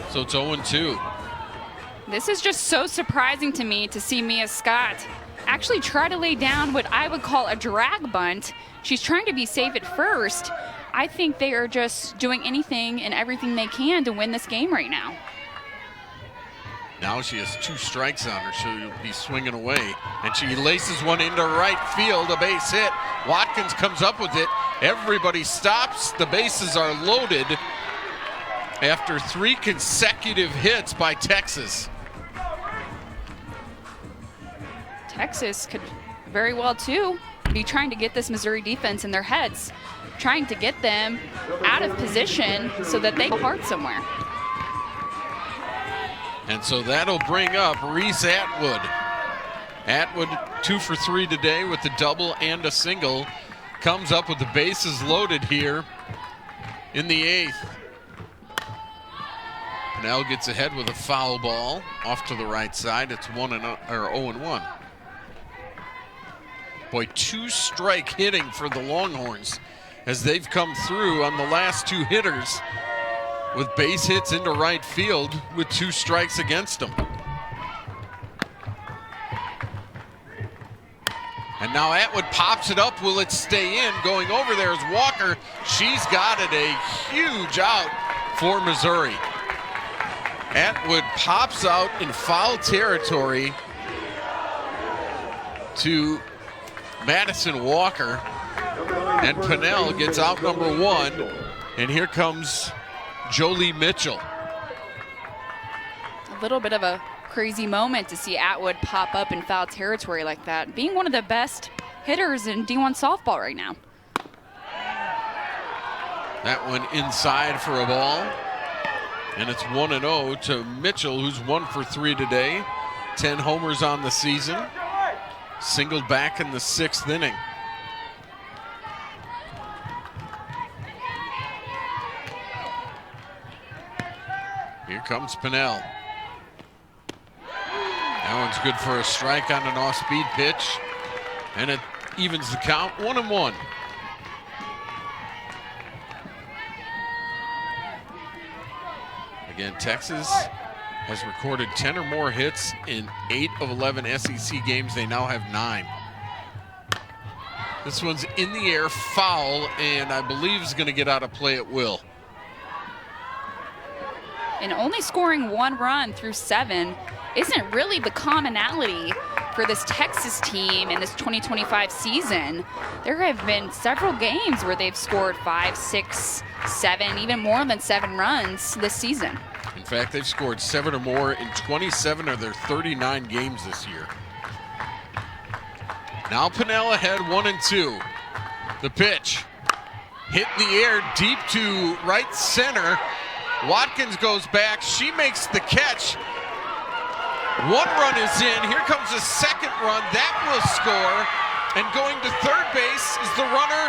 [SPEAKER 1] So it's 0-2.
[SPEAKER 2] This is just so surprising to me to see Mia Scott actually try to lay down what I would call a drag bunt. She's trying to be safe at first. I think they are just doing anything and everything they can to win this game right now.
[SPEAKER 1] Now she has 2 strikes on her. She'll be swinging away. And she laces one into right field, a base hit. Watkins comes up with it. Everybody stops. The bases are loaded after 3 consecutive hits by Texas.
[SPEAKER 2] Texas could very well, too, be trying to get this Missouri defense in their heads, trying to get them out of position so that they go hard somewhere.
[SPEAKER 1] And so that'll bring up Reese Atwood. Atwood 2 for 3 today with a double and a single. Comes up with the bases loaded here in the 8th. Pennell gets ahead with a foul ball off to the right side. It's 0-1. Boy, 2-strike hitting for the Longhorns as they've come through on the last 2 hitters with base hits into right field with 2 strikes against them. And now Atwood pops it up. Will it stay in? Going over there is Walker. She's got it. A huge out for Missouri. Atwood pops out in foul territory to Madison Walker. And Pennell gets out number 1. And here comes Jolie Mitchell.
[SPEAKER 2] A little bit of a crazy moment to see Atwood pop up in foul territory like that, being one of the best hitters in D1 softball right now.
[SPEAKER 1] That one inside for a ball. And it's 1-0 to Mitchell, who's 1 for 3 today. 10 homers on the season. Singled back in the 6th inning. Here comes Pennell. That one's good for a strike on an off-speed pitch. And it evens the count, 1-1. Again, Texas has recorded 10 or more hits in 8 of 11 SEC games. They now have 9. This one's in the air, foul, and I believe is going to get out of play at will.
[SPEAKER 2] And only scoring 1 run through 7 isn't really the commonality for this Texas team in this 2025 season. There have been several games where they've scored 5, 6, 7, even more than 7 runs this season.
[SPEAKER 1] In fact, they've scored 7 or more in 27 of their 39 games this year. Now Pinnell ahead 1-2. The pitch hit in the air deep to right center. Watkins goes back. She makes the catch. 1 run is in. Here comes a second run. That will score. And going to third base is the runner.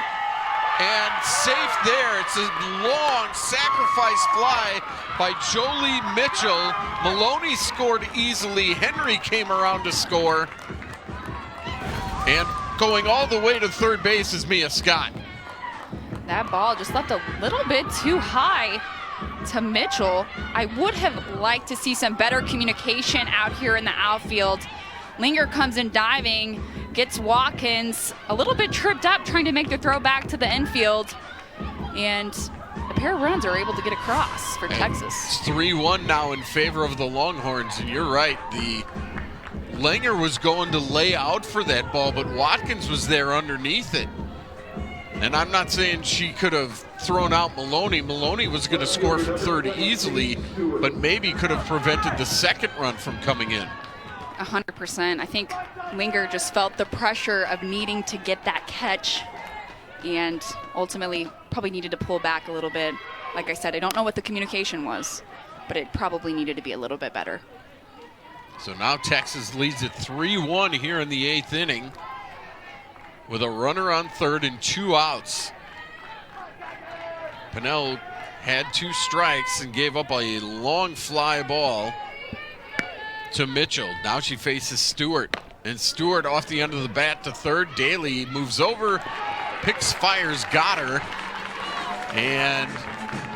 [SPEAKER 1] And safe there. It's a long sacrifice fly by Jolie Mitchell. Maloney scored easily. Henry came around to score. And going all the way to third base is Mia Scott.
[SPEAKER 2] That ball just left a little bit too high to Mitchell. I would have liked to see some better communication out here in the outfield. Linger comes in diving, gets Watkins a little bit tripped up trying to make the throw back to the infield. And a pair of runs are able to get across for Texas.
[SPEAKER 1] It's 3-1 now in favor of the Longhorns. And you're right, the Langer was going to lay out for that ball, but Watkins was there underneath it. And I'm not saying she could have thrown out Maloney. Maloney was going to score from third easily, but maybe could have prevented the second run from coming in.
[SPEAKER 2] 100%. I think Linger just felt the pressure of needing to get that catch and ultimately probably needed to pull back a little bit. Like I said, I don't know what the communication was, but it probably needed to be a little bit better.
[SPEAKER 1] So now Texas leads it 3-1 here in the 8th inning with a runner on third and 2 outs. Pinnell had 2 strikes and gave up a long fly ball to Mitchell. Now she faces Stewart, and Stewart off the end of the bat to third. Daly moves over, picks, fires, got her, and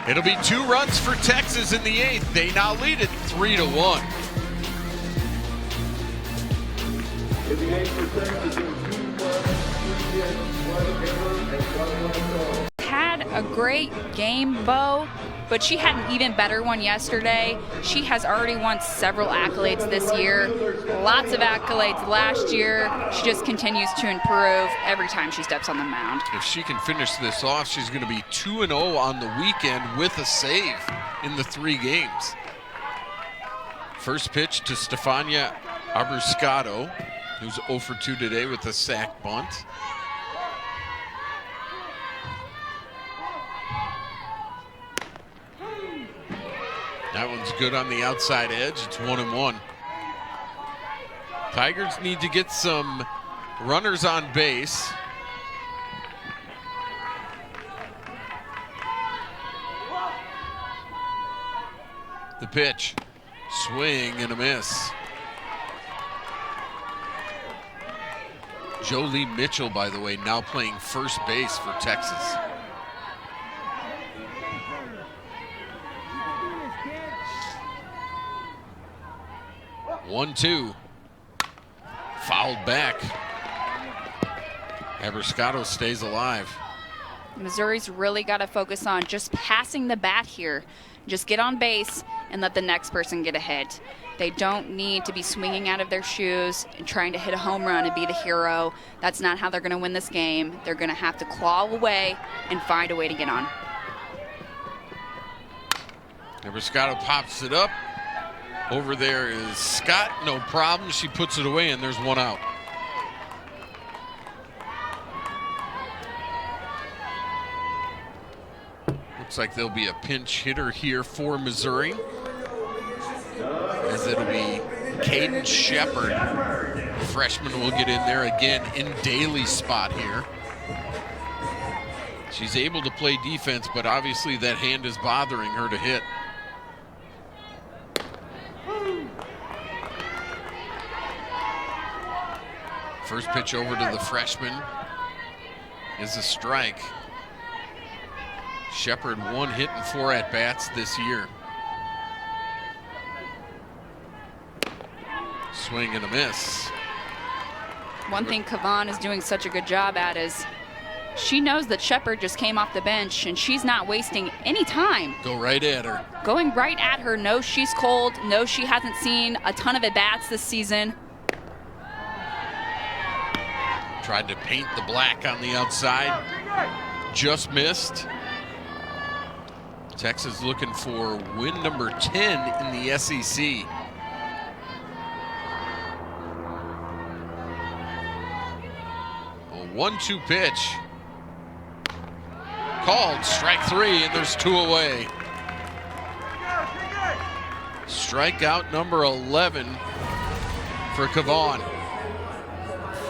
[SPEAKER 1] it'll be 2 runs for Texas in the 8th. They now lead it 3-1.
[SPEAKER 3] In the 8th for Texas, 2 runs, 3 hits, 1 error, and 1 run.
[SPEAKER 2] Had a great game, Bo, but she had an even better one yesterday. She has already won several accolades this year, lots of accolades last year. She just continues to improve every time she steps on the mound.
[SPEAKER 1] If she can finish this off, she's going to be 2-0 on the weekend with a save in the 3 games. First pitch to Stefania Abruscato, who's 0 for 2 today with a sac bunt. That one's good on the outside edge. It's 1-1. Tigers need to get some runners on base. The pitch, swing and a miss. Jolie Mitchell, by the way, now playing first base for Texas. One-two, fouled back. Abruscato stays alive.
[SPEAKER 2] Missouri's really got to focus on just passing the bat here. Just get on base and let the next person get a hit. They don't need to be swinging out of their shoes and trying to hit a home run and be the hero. That's not how they're going to win this game. They're going to have to claw away and find a way to get on.
[SPEAKER 1] Abruscato pops it up. Over there is Scott, no problem. She puts it away, and there's 1 out. Looks like there'll be a pinch hitter here for Missouri, as it'll be Caden Shepard. The freshman will get in there again in Daly's spot here. She's able to play defense, but obviously that hand is bothering her to hit. First pitch over to the freshman is a strike. Shepard 1 hit and 4 at-bats this year. swing and a miss.
[SPEAKER 2] One thing Kavan is doing such a good job at is she knows that Shepard just came off the bench and she's not wasting any time.
[SPEAKER 1] Go right at her.
[SPEAKER 2] Going right at her, knows she's cold, knows she hasn't seen a ton of at-bats this season.
[SPEAKER 1] Tried to paint the black on the outside. Just missed. Texas looking for win number 10 in the SEC. A 1-2 pitch. Called, strike 3, and there's 2 away. Strikeout number 11 for Kavan.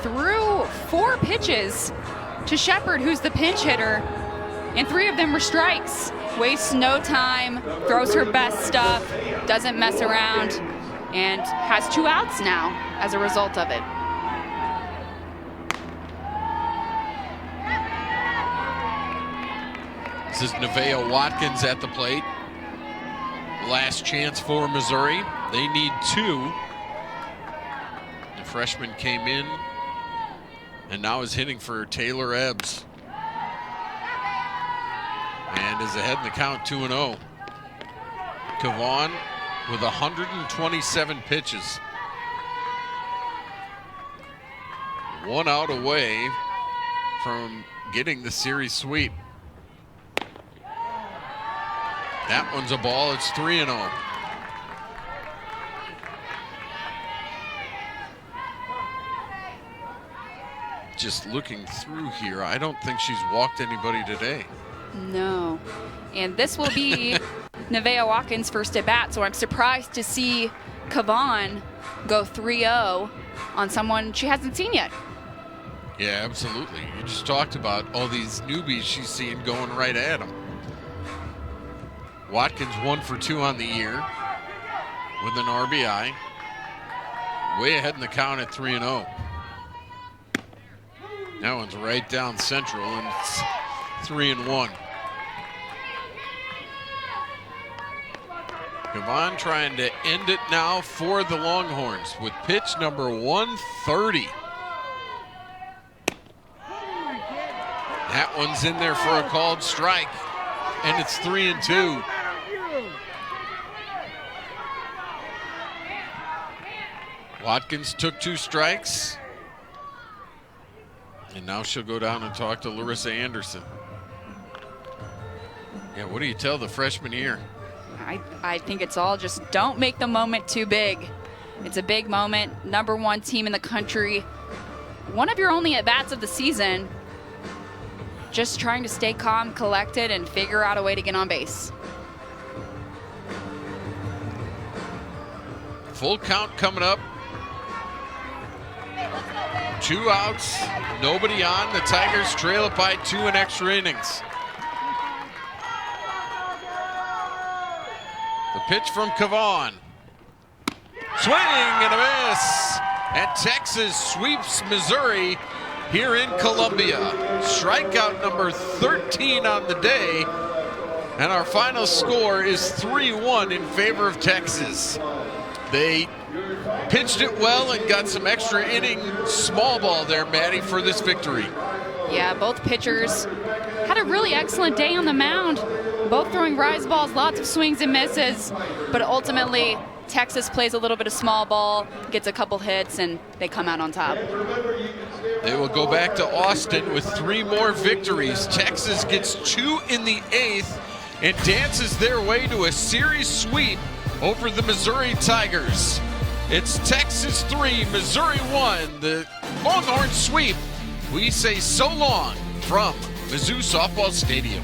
[SPEAKER 2] Threw 4 pitches to Shepard, who's the pinch hitter, and 3 of them were strikes. Wastes no time, throws her best stuff, doesn't mess around, and has 2 outs now as a result of it.
[SPEAKER 1] This is Nevaeh Watkins at the plate. Last chance for Missouri. They need 2. The freshman came in and now is hitting for Taylor Ebbs. And is ahead in the count 2-0. Kavan with 127 pitches. 1 out away from getting the series sweep. That one's a ball. It's 3-0. Just looking through here, I don't think she's walked anybody today.
[SPEAKER 2] No. And this will be Nevaeh Watkins' first at bat, so I'm surprised to see Kavan go 3-0 on someone she hasn't seen yet.
[SPEAKER 1] Yeah, absolutely. You just talked about all these newbies she's seeing going right at them. Watkins 1 for 2 on the year with an RBI. Way ahead in the count at 3-0. That one's right down central, and it's 3-1. Kavan trying to end it now for the Longhorns with pitch number 130. That one's in there for a called strike, and it's 3-2. Watkins took 2 strikes, and now she'll go down and talk to Larissa Anderson. Yeah, what do you tell the freshman here?
[SPEAKER 2] I think it's all just don't make the moment too big. It's a big moment. #1 team in the country. One of your only at-bats of the season. Just trying to stay calm, collected, and figure out a way to get on base.
[SPEAKER 1] Full count coming up. 2 outs, nobody on. The Tigers trail it by 2 in extra innings. The pitch from Kavan. Swing and a miss. And Texas sweeps Missouri here in Columbia. Strikeout number 13 on the day. And our final score is 3-1 in favor of Texas. They pitched it well and got some extra inning small ball there, Maddie, for this victory.
[SPEAKER 2] Yeah, both pitchers had a really excellent day on the mound. Both throwing rise balls, lots of swings and misses. But ultimately, Texas plays a little bit of small ball, gets a couple hits, and they come out on top.
[SPEAKER 1] They will go back to Austin with 3 more victories. Texas gets 2 in the 8th and dances their way to a series sweep over the Missouri Tigers. It's Texas 3, Missouri 1, the Longhorn sweep. We say so long from Mizzou Softball Stadium.